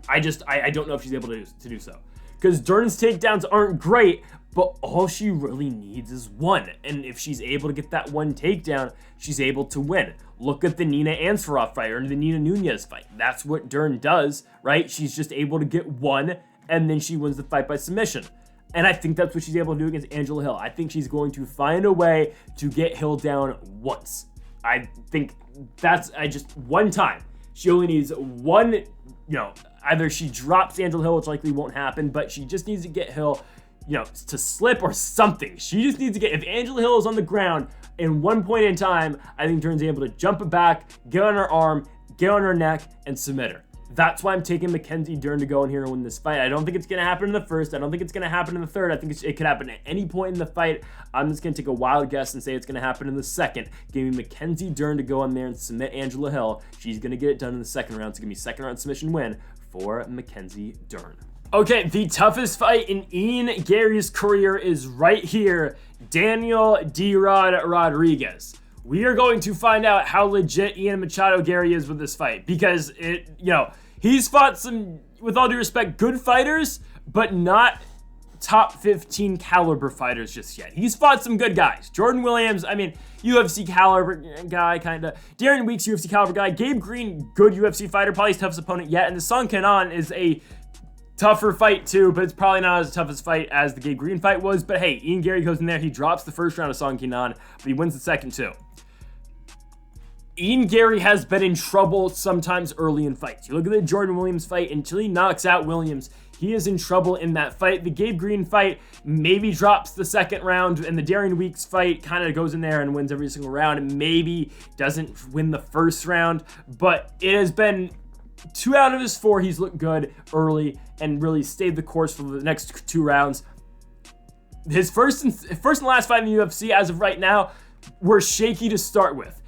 I don't know if she's able to do so. Because Dern's takedowns aren't great, but all she really needs is one. And if she's able to get that one takedown, she's able to win. Look at the Nina Ansarov fight or the Nina Nunez fight. That's what Dern does, right? She's just able to get one, and then she wins the fight by submission. And I think that's what she's able to do against Angela Hill. I think she's going to find a way to get Hill down once. I think that's one time. She only needs one, either she drops Angela Hill, which likely won't happen, but she just needs to get Hill, to slip or something. She just needs to get, if Angela Hill is on the ground in one point in time, I think Dern's able to jump it back, get on her arm, get on her neck, and submit her. That's why I'm taking Mackenzie Dern to go in here and win this fight. I don't think it's going to happen in the first. I don't think it's going to happen in the third. I think it could happen at any point in the fight. I'm just going to take a wild guess and say it's going to happen in the second. Give me Mackenzie Dern to go in there and submit Angela Hill. She's going to get it done in the second round. So give me second round submission win for Mackenzie Dern. Okay, the toughest fight in Ian Garry's career is right here. Daniel D-Rod Rodriguez. We are going to find out how legit Ian Machado Garry is with this fight, because he's fought some, with all due respect, good fighters, but not top 15 caliber fighters just yet. He's fought some good guys. Jordan Williams, UFC caliber guy, kind of. Darren Weeks, UFC caliber guy. Gabe Green, good UFC fighter, probably his toughest opponent yet. And the Song Kanon is a Tougher fight too, but it's probably not as tough a fight as the Gabe Green fight was. But hey, Ian Garry goes in there, he drops the first round of Song Kenan, but he wins the second too. Ian Garry has been in trouble sometimes early in fights. You look at the Jordan Williams fight, until he knocks out Williams, he is in trouble in that fight. The Gabe Green fight maybe drops the second round, and the Darian Weeks fight kind of goes in there and wins every single round, and maybe doesn't win the first round. But it has been 2 out of his 4, he's looked good early and really stayed the course for the next 2 rounds. His first and last fight in the UFC as of right now were shaky to start with.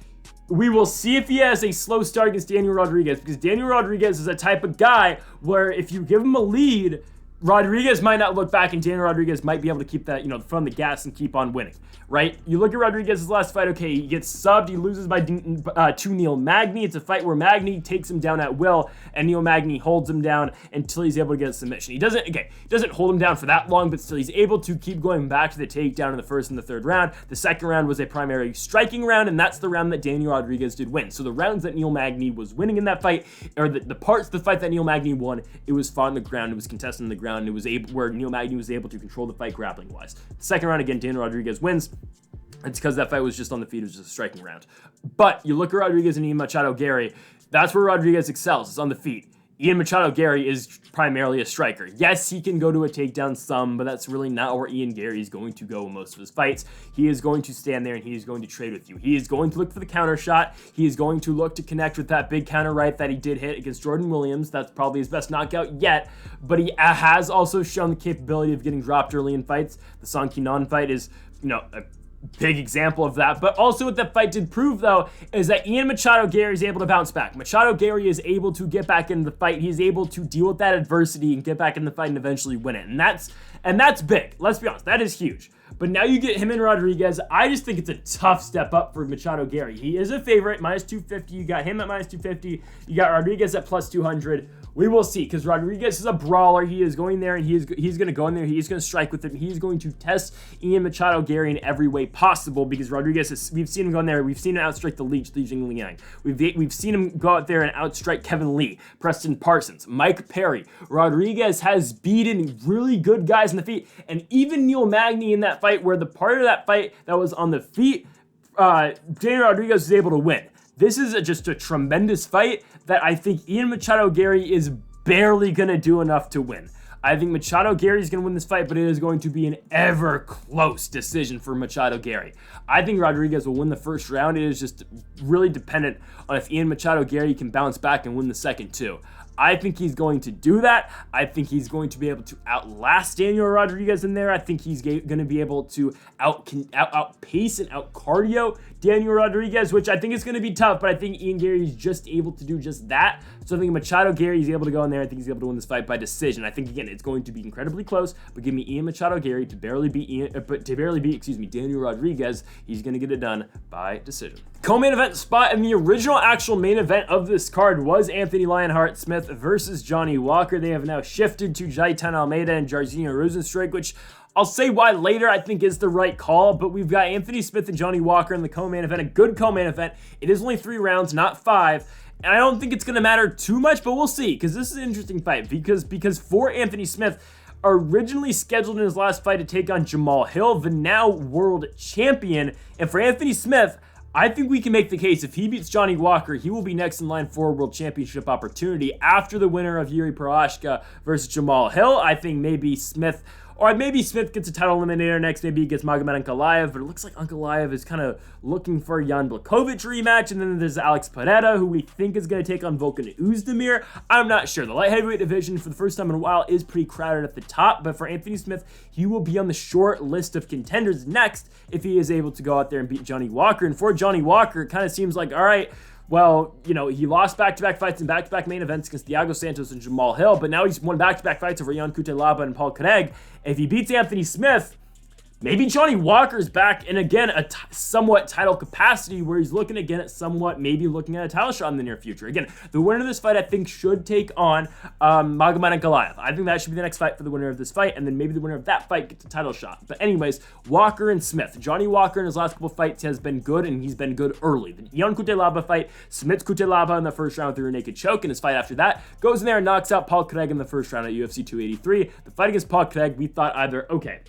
We will see if he has a slow start against Daniel Rodriguez, because Daniel Rodriguez is a type of guy where if you give him a lead, Rodriguez might not look back, and Daniel Rodriguez might be able to keep that, from the gas and keep on winning, right? You look at Rodriguez's last fight, okay, he gets subbed, he loses by to Neil Magny. It's a fight where Magny takes him down at will, and Neil Magny holds him down until he's able to get a submission. He doesn't hold him down for that long, but still he's able to keep going back to the takedown in the first and the third round. The second round was a primary striking round, and that's the round that Daniel Rodriguez did win. So the rounds that Neil Magny was winning in that fight, or the parts of the fight that Neil Magny won, it was fought on the ground, it was contested on the ground, it was able where Neil Magny was able to control the fight grappling wise. The second round, again, Daniel Rodriguez wins. It's because that fight was just on the feet, it was just a striking round. But you look at Rodriguez and Ian Machado Garry, that's where Rodriguez excels, it's on the feet. Ian Machado Garry is primarily a striker. Yes, he can go to a takedown some, but that's really not where Ian Garry is going to go in most of his fights. He is going to stand there and he is going to trade with you. He is going to look for the counter shot. He is going to look to connect with that big counter right that he did hit against Jordan Williams. That's probably his best knockout yet, but he has also shown the capability of getting dropped early in fights. The Song Kenan fight is, a big example of that. But also what that fight did prove, though, is that Ian Machado Garry is able to bounce back. Machado Garry is able to get back into the fight. He's able to deal with that adversity and get back in the fight and eventually win it. And that's big. Let's be honest, that is huge. But now you get him and Rodriguez. I just think it's a tough step up for Machado Garry. He is a favorite, minus 250. You got him at minus 250. You got Rodriguez at plus 200. We will see, because Rodriguez is a brawler. He is going there, and he's going to go in there. He's going to strike with him. He's going to test Ian Machado Garry in every way possible, because Rodriguez we've seen him go in there. We've seen him outstrike the Leech, Li Jingliang. We've seen him go out there and outstrike Kevin Lee, Preston Parsons, Mike Perry. Rodriguez has beaten really good guys in the feet, and even Neil Magny in that fight, where the part of that fight that was on the feet, Daniel Rodriguez was able to win. This is just a tremendous fight that I think Ian Machado Garry is barely going to do enough to win. I think Machado Garry is going to win this fight, but it is going to be an ever close decision for Machado Garry. I think Rodriguez will win the first round. It is just really dependent on if Ian Machado Garry can bounce back and win the second too. I think he's going to do that. I think he's going to be able to outlast Daniel Rodriguez in there. I think he's going to be able to outpace and out-cardio Daniel Rodriguez, which I think is going to be tough, but I think Ian Garry is just able to do just that. So I think Machado Garry is able to go in there. I think he's able to win this fight by decision. I think, again, it's going to be incredibly close, but give me Ian Machado Garry to barely beat Daniel Rodriguez. He's going to get it done by decision. Co-main event spot in the original actual main event of this card was Anthony Lionheart Smith versus Johnny Walker. They have now shifted to Jailton Almeida and Jairzinho Rozenstruik, which I'll say why later I think is the right call, but we've got Anthony Smith and Johnny Walker in the co-main event, a good co-main event. It is only 3 rounds, not 5, and I don't think it's going to matter too much, but we'll see, because this is an interesting fight, because for Anthony Smith, originally scheduled in his last fight to take on Jamal Hill, the now world champion, and for Anthony Smith, I think we can make the case if he beats Johnny Walker, he will be next in line for a world championship opportunity after the winner of Yuri Prochazka versus Jamal Hill. I think maybe Smith gets a title eliminator next. Maybe he gets Magomed Ankalaev, but it looks like Ankalaev is kind of looking for a Jan Blachowicz rematch. And then there's Alex Pereira, who we think is going to take on Volkan Oezdemir. I'm not sure. The light heavyweight division, for the first time in a while, is pretty crowded at the top. But for Anthony Smith, he will be on the short list of contenders next if he is able to go out there and beat Johnny Walker. And for Johnny Walker, it kind of seems like, all right, well, he lost back-to-back fights and back-to-back main events against Thiago Santos and Jamal Hill, but now he's won back-to-back fights over Jan Kutelaba and Paul Craig. If he beats Anthony Smith, maybe Johnny Walker's back in, again, a somewhat title capacity where he's looking again at somewhat maybe looking at a title shot in the near future. Again, the winner of this fight, I think, should take on Magomed Ankalaev. I think that should be the next fight for the winner of this fight, and then maybe the winner of that fight gets a title shot. But anyways, Walker and Smith. Johnny Walker in his last couple fights has been good, and he's been good early. The Ion Cutelaba fight, submits Cutelaba in the first round through a naked choke, and his fight after that goes in there and knocks out Paul Craig in the first round at UFC 283. The fight against Paul Craig, we thought either, okay,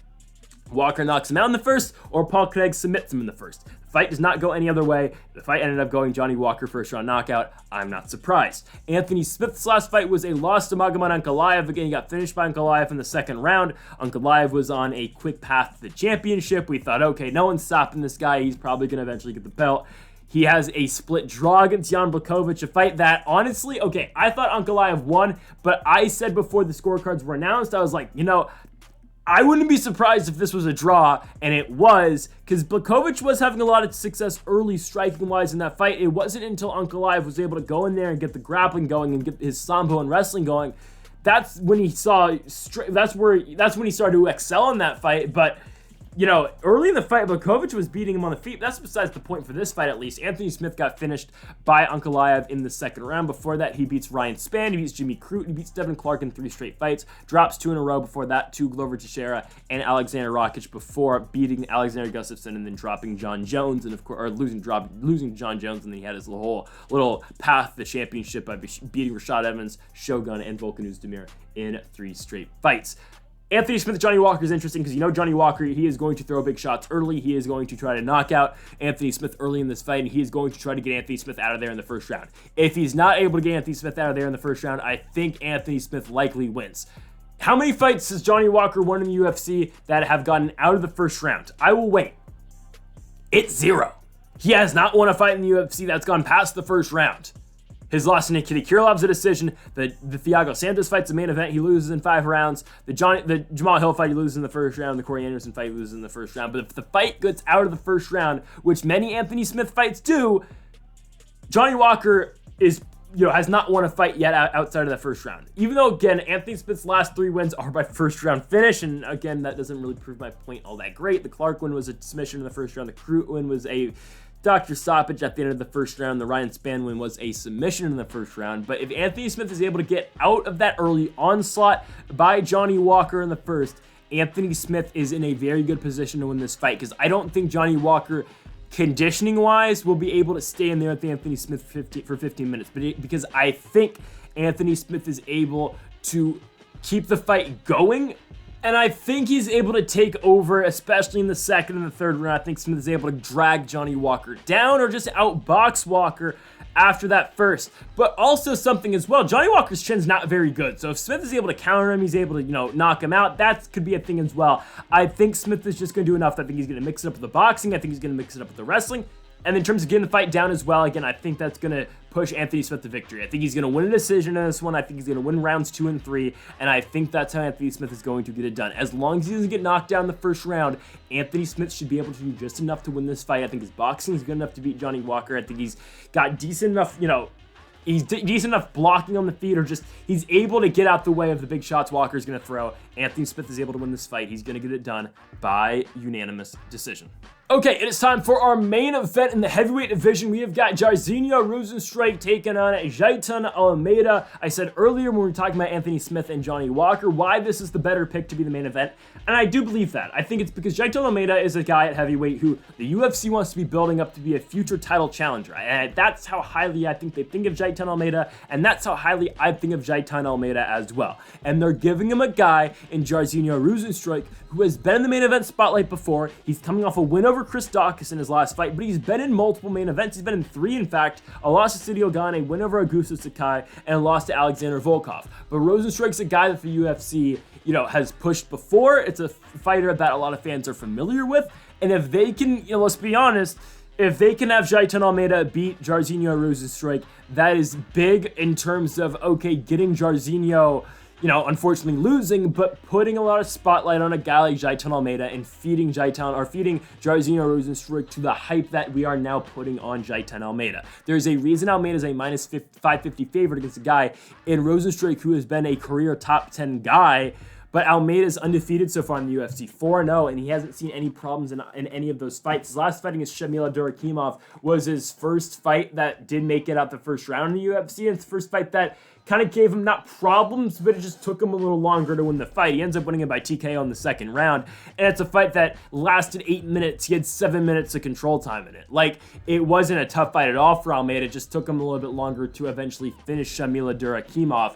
Walker knocks him out in the first, or Paul Craig submits him in the first. The fight does not go any other way. The fight ended up going Johnny Walker first round knockout. I'm not surprised. Anthony Smith's last fight was a loss to Magomed Ankalaev. Again, he got finished by Ankalaev in the second round. Ankalaev was on a quick path to the championship. We thought, okay, no one's stopping this guy. He's probably going to eventually get the belt. He has a split draw against Jan Blachowicz, a fight that, honestly, okay, I thought Ankalaev won, but I said before the scorecards were announced, I was like, you know, I wouldn't be surprised if this was a draw, and it was, because Blachowicz was having a lot of success early striking-wise in that fight. It wasn't until Ankalaev was able to go in there and get the grappling going and get his sambo and wrestling going. That's when he saw, that's when he started to excel in that fight, but you know, early in the fight, Blachowicz was beating him on the feet. That's besides the point for this fight, at least. Anthony Smith got finished by Ankalaev in the second round. Before that, he beats Ryan Spann, he beats Jimmy Crute, he beats Devin Clark in 3 straight fights, drops 2 in a row before that to Glover Teixeira and Alexander Rakic before beating Alexander Gustafsson and then dropping John Jones, and of course, or losing John Jones, and then he had his little path to the championship by beating Rashad Evans, Shogun, and Volkan Oezdemir in 3 straight fights. Anthony Smith, Johnny Walker is interesting because you know Johnny Walker, he is going to throw big shots early. He is going to try to knock out Anthony Smith early in this fight, and he is going to try to get Anthony Smith out of there in the first round. If he's not able to get Anthony Smith out of there in the first round, I think Anthony Smith likely wins. How many fights has Johnny Walker won in the UFC that have gotten out of the first round? I will wait. It's 0. He has not won a fight in the UFC that's gone past the first round. His loss to Nikita Kirilov's a decision. The Thiago Santos fight's the main event. He loses in 5 rounds. The Jamal Hill fight, he loses in the first round. The Corey Anderson fight, he loses in the first round. But if the fight gets out of the first round, which many Anthony Smith fights do, Johnny Walker has not won a fight yet outside of the first round. Even though, again, Anthony Smith's last 3 wins are by first round finish, and again, that doesn't really prove my point all that great. The Clark win was a submission in the first round. The Crute win was a Dr. stoppage at the end of the first round. The Ryan Spann win was a submission in the first round. But if Anthony Smith is able to get out of that early onslaught by Johnny Walker in the first, Anthony Smith is in a very good position to win this fight, because I don't think Johnny Walker, conditioning-wise, will be able to stay in there with Anthony Smith for 15 minutes. Because I think Anthony Smith is able to keep the fight going, and I think he's able to take over, especially in the second and the third round. I think Smith is able to drag Johnny Walker down or just outbox Walker after that first. But also something as well, Johnny Walker's chin's not very good. So if Smith is able to counter him, he's able to, knock him out. That could be a thing as well. I think Smith is just going to do enough. I think he's going to mix it up with the boxing. I think he's going to mix it up with the wrestling. And in terms of getting the fight down as well, again, I think that's going to push Anthony Smith to victory. I think he's going to win a decision in this one. I think he's going to win rounds 2 and 3. And I think that's how Anthony Smith is going to get it done. As long as he doesn't get knocked down the first round, Anthony Smith should be able to do just enough to win this fight. I think his boxing is good enough to beat Johnny Walker. I think he's got decent enough, he's decent enough blocking on the feet, or just he's able to get out the way of the big shots Walker's going to throw. Anthony Smith is able to win this fight. He's going to get it done by unanimous decision. Okay, it is time for our main event in the heavyweight division. We have got Jairzinho Rozenstruik taking on Jailton Almeida. I said earlier when we were talking about Anthony Smith and Johnny Walker, why this is the better pick to be the main event, and I do believe that. I think it's because Jailton Almeida is a guy at heavyweight who the UFC wants to be building up to be a future title challenger, and that's how highly I think they think of Jailton Almeida, and that's how highly I think of Jailton Almeida as well. And they're giving him a guy in Jairzinho Rozenstruik who has been in the main event spotlight before. He's coming off a win over Chris Daukaus in his last fight, but he's been in multiple main events. He's been in 3, in fact: a loss to City Ogane, a win over Augusto Sakai, and a loss to Alexander Volkov. But Rozenstruik's a guy that the UFC, has pushed before. It's a fighter that a lot of fans are familiar with, and if they can, let's be honest, if they can have Jailton Almeida beat Jairzinho Rozenstruik, that is big in terms of, okay, getting Jairzinho, unfortunately losing, but putting a lot of spotlight on a guy like Jailton Almeida and feeding Jairzinho Rozenstruik to the hype that we are now putting on Jailton Almeida. There's a reason Almeida is a minus 550 favorite against a guy in Rozenstruik who has been a career top 10 guy, But Almeida's undefeated so far in the UFC, 4-0, and he hasn't seen any problems in any of those fights. His last fight against Shamila Durakimov was his first fight that did make it out the first round in the UFC, and it's the first fight that kind of gave him not problems, but it just took him a little longer to win the fight. He ends up winning it by TKO in the second round, and it's a fight that lasted 8 minutes. He had 7 minutes of control time in it. Like, it wasn't a tough fight at all for Almeida. It just took him a little bit longer to eventually finish Shamila Durakimov.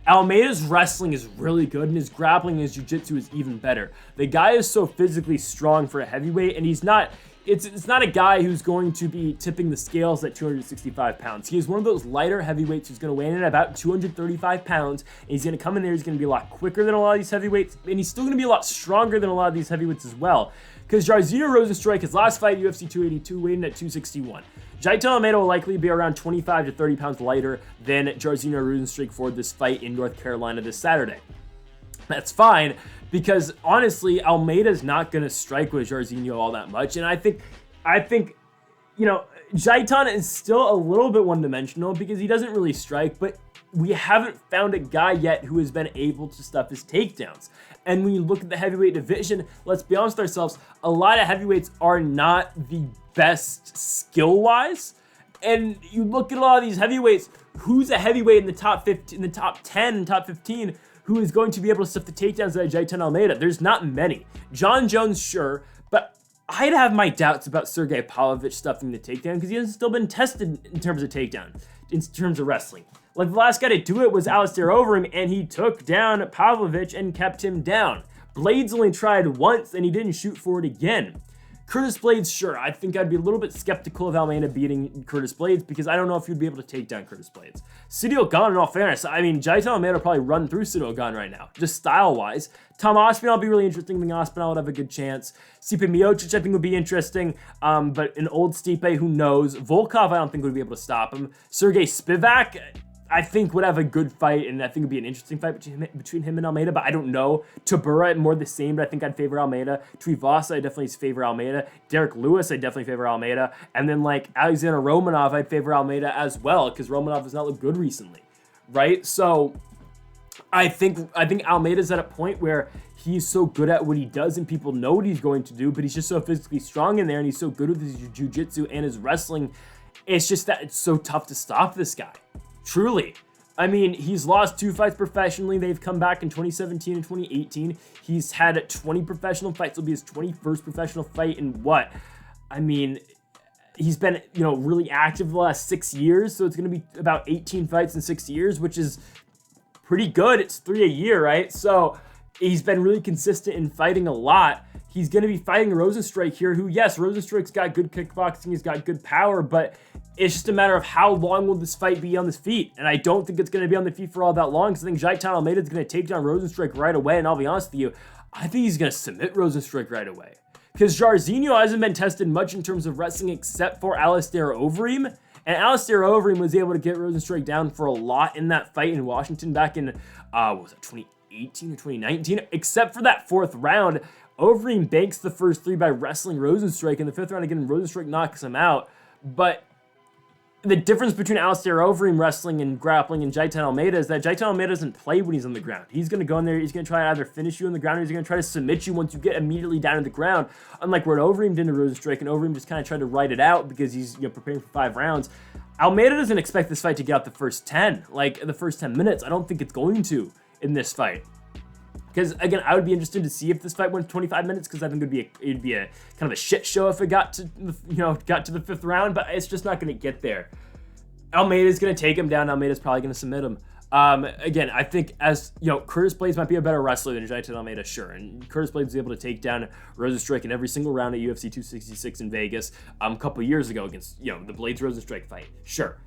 Almeida's wrestling is really good, and his grappling and his jiu-jitsu is even better. The guy is so physically strong for a heavyweight, and he's not... It's not a guy who's going to be tipping the scales at 265 pounds. He is one of those lighter heavyweights who's going to weigh in at about 235 pounds, and he's going to come in there, he's going to be a lot quicker than a lot of these heavyweights, and he's still going to be a lot stronger than a lot of these heavyweights as well. Because Jairzinho Rozenstruik, his last fight, UFC 282, weighed in at 261. Jailton Almeida will likely be around 25 to 30 pounds lighter than Jairzinho Rozenstruik for this fight in North Carolina this Saturday. That's fine, because honestly, Almeida's not going to strike with Jairzinho all that much, and I think, you know, Jailton is still a little bit one-dimensional because he doesn't really strike, but we haven't found a guy yet who has been able to stuff his takedowns. And when you look at the heavyweight division, let's be honest with ourselves, a lot of heavyweights are not the best skill-wise, and you look at a lot of these heavyweights, who's a heavyweight in the top 15, in the top 10, top 15, who is going to be able to stuff the takedowns at Jailton Almeida? There's not many. John Jones, sure, but I'd have my doubts about Sergey Pavlovich stuffing the takedown because he hasn't still been tested in terms of takedown, in terms of wrestling. Like, the last guy to do it was Alistair Overeem, and he took down Pavlovich and kept him down. Blades only tried once, and he didn't shoot for it again. Curtis Blades, sure, I think I'd be a little bit skeptical of Almeida beating Curtis Blades because I don't know if he'd be able to take down Curtis Blades. Ciryl Gane, in all fairness, I mean, Jailton Almeida will probably run through Ciryl Gane right now, just style-wise. Tom Aspinall will be really interesting. I think Aspinall would have a good chance. Stipe Miocic, I think, would be interesting, but an old Stipe, who knows? Volkov, I don't think would be able to stop him. Sergey Spivak, I think would have a good fight, and I think it would be an interesting fight between him and Almeida, but I don't know. Tabura, more the same, but I think I'd favor Almeida. Tuivasa, I definitely favor Almeida. Derek Lewis, I definitely favor Almeida. And then, like, Alexander Romanov, I'd favor Almeida as well, because Romanov has not looked good recently, right? So I think Almeida's at a point where he's so good at what he does, and people know what he's going to do, but he's just so physically strong in there, and he's so good with his jiu-jitsu and his wrestling. It's just that it's so tough to stop this guy. Truly. I mean, he's lost 2 fights professionally. They've come back in 2017 and 2018. He's had 20 professional fights. It'll be his 21st professional fight in what? I mean, he's been, you know, really active the last 6 years, so it's going to be about 18 fights in 6 years, which is pretty good. It's 3 a year, right? So he's been really consistent in fighting a lot. He's going to be fighting Rozenstruik here, who, yes, Rozenstruik's got good kickboxing, he's got good power, but it's just a matter of how long will this fight be on his feet. And I don't think it's going to be on the feet for all that long, because I think Jailton Almeida is going to take down Rozenstruik right away, and I'll be honest with you, I think he's going to submit Rozenstruik right away. Because Jairzinho hasn't been tested much in terms of wrestling except for Alistair Overeem, and Alistair Overeem was able to get Rozenstruik down for a lot in that fight in Washington back in, what was it, 2018 or 2019? Except for that 4th round, Overeem banks the first 3 by wrestling Rozenstruik. In the 5th round, again, Rozenstruik knocks him out. But the difference between Alistair Overeem wrestling and grappling and Jailton Almeida is that Jailton Almeida doesn't play when he's on the ground. He's going to go in there, he's going to try to either finish you on the ground, or he's going to try to submit you once you get immediately down to the ground. Unlike what Overeem did to Rozenstruik, and Overeem just kind of tried to ride it out because he's, you know, preparing for 5 rounds. Almeida doesn't expect this fight to get out the first 10, like the first 10 minutes. I don't think it's going to in this fight. Because, again, I would be interested to see if this fight went 25 minutes, because I think it'd be a kind of a shit show if it got to the 5th round, but it's just not going to get there. Almeida's going to take him down. Almeida's probably going to submit him. Again, I think, as you know, Curtis Blades might be a better wrestler than Jailton Almeida, sure. And Curtis Blades was able to take down Rozenstruik in every single round at UFC 266 in Vegas a couple years ago against, you know, the Blades Rozenstruik fight, sure.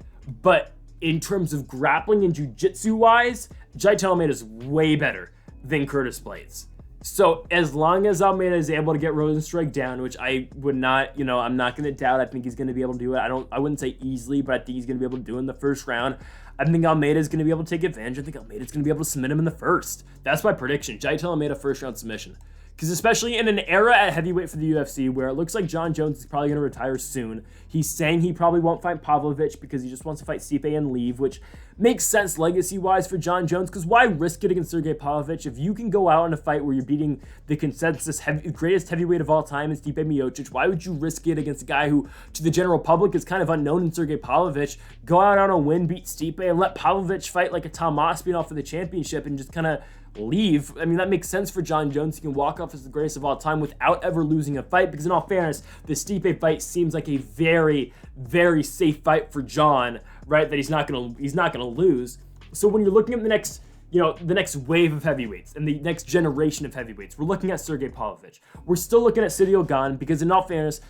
But in terms of grappling and jiu-jitsu wise, Jailton Almeida is way better than Curtis Blades. So as long as Almeida is able to get Rozenstruik down, which I would not, you know, I'm not going to doubt. I think he's going to be able to do it. I wouldn't say easily, but I think he's going to be able to do it in the first round. I think Almeida is going to be able to take advantage. I think Almeida is going to be able to submit him in the first. That's my prediction. Jailton Almeida first round submission. Because especially in an era at heavyweight for the UFC where it looks like Jon Jones is probably going to retire soon, he's saying he probably won't fight Pavlovich because he just wants to fight Stipe and leave, which makes sense legacy-wise for Jon Jones, because why risk it against Sergey Pavlovich if you can go out in a fight where you're beating the consensus greatest heavyweight of all time in Stipe Miocic? Why would you risk it against a guy who, to the general public, is kind of unknown in Sergey Pavlovich? Go out on a win, beat Stipe, and let Pavlovich fight like a Tom Aspinall for the championship and just kind of leave. I mean, that makes sense for Jon Jones. He can walk off as the greatest of all time without ever losing a fight, because in all fairness, the Stipe fight seems like a very, very safe fight for Jon, right? That he's not gonna lose. So when you're looking at the next, the next wave of heavyweights and the next generation of heavyweights, we're looking at Sergey Pavlovich. We're still looking at Ciryl Gane, because in all fairness,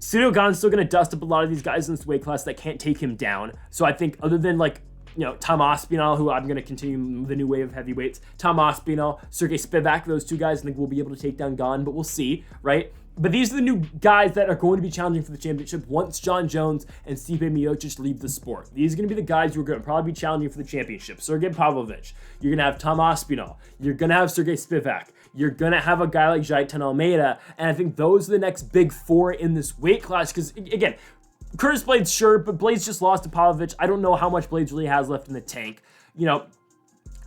Ciryl Gane's still gonna dust up a lot of these guys in this weight class that can't take him down. So I think other than Tom Aspinall, who I'm going to continue the new wave of heavyweights, Tom Aspinall, Sergey Spivak, those two guys, I think we'll be able to take down Gane, but we'll see, right? But these are the new guys that are going to be challenging for the championship once Jon Jones and Stipe Miocic leave the sport. These are going to be the guys who are going to probably be challenging for the championship. Sergey Pavlovich, you're going to have Tom Aspinall, you're going to have Sergey Spivak, you're going to have a guy like Jailton Almeida, and I think those are the next big four in this weight class, because, again, Curtis Blades, sure, but Blades just lost to Pavlovich. I don't know how much Blades really has left in the tank.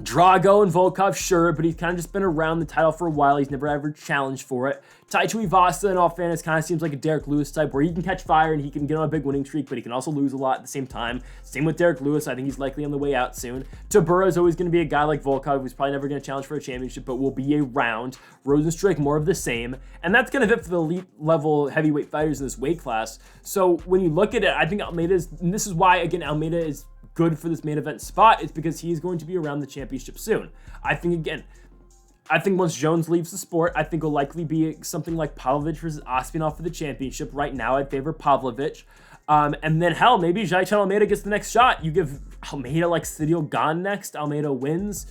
Drago and Volkov, sure, but he's kind of just been around the title for a while. He's never ever challenged for it. Tai Tuivasa, in all fairness, kind of seems like a Derek Lewis type, where he can catch fire and he can get on a big winning streak, but he can also lose a lot at the same time. Same with Derek Lewis. I think he's likely on the way out soon. Tabura is always going to be a guy like Volkov, who's probably never going to challenge for a championship, but will be around. Rozenstruik, more of the same. And that's kind of it for the elite level heavyweight fighters in this weight class. So when you look at it, I think Almeida's, and this is why, again, Almeida is good for this main event spot, is because he's going to be around the championship soon. I think once Jones leaves the sport, I think will likely be something like Pavlovich versus Aspinall for the championship. Right now, I'd favor Pavlovich. And then, hell, maybe Jailton Almeida gets the next shot. You give Almeida like Ciryl Gane next. Almeida wins.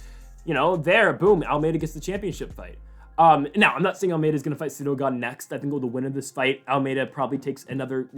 Boom, Almeida gets the championship fight. Now, I'm not saying Almeida is going to fight Ciryl Gane next. I think with the win of this fight, Almeida probably takes another,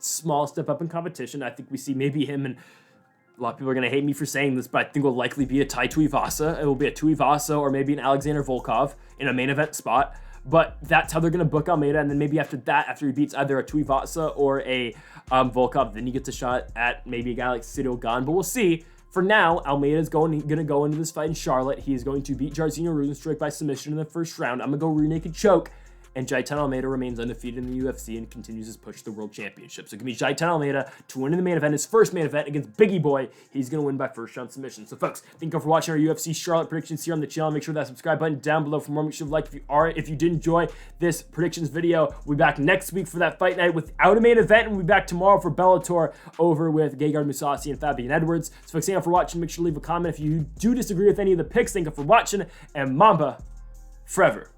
small step up in competition. I think we see maybe him and a lot of people are going to hate me for saying this, but I think it will likely be a Tai Tuivasa. It will be a Tuivasa or maybe an Alexander Volkov in a main event spot. But that's how they're going to book Almeida. And then maybe after that, after he beats either a Tuivasa or a Volkov, then he gets a shot at maybe a guy like Ciryl Gane. But we'll see. For now, Almeida is going to go into this fight in Charlotte. He is going to beat Jairzinho Rozenstruik by submission in the first round. I'm going to go rear naked choke. And Jailton Almeida remains undefeated in the UFC and continues his push to the World Championship. So give me Jailton Almeida to win in the main event, his first main event against Biggie Boy. He's going to win by first round submission. So folks, thank you for watching our UFC Charlotte predictions here on the channel. Make sure that subscribe button down below for more. Make sure to like if you did enjoy this predictions video. We'll be back next week for that fight night without a main event, and we'll be back tomorrow for Bellator over with Gegard Mousasi and Fabian Edwards. So folks, thank you for watching. Make sure to leave a comment if you do disagree with any of the picks. Thank you for watching, and Mamba forever.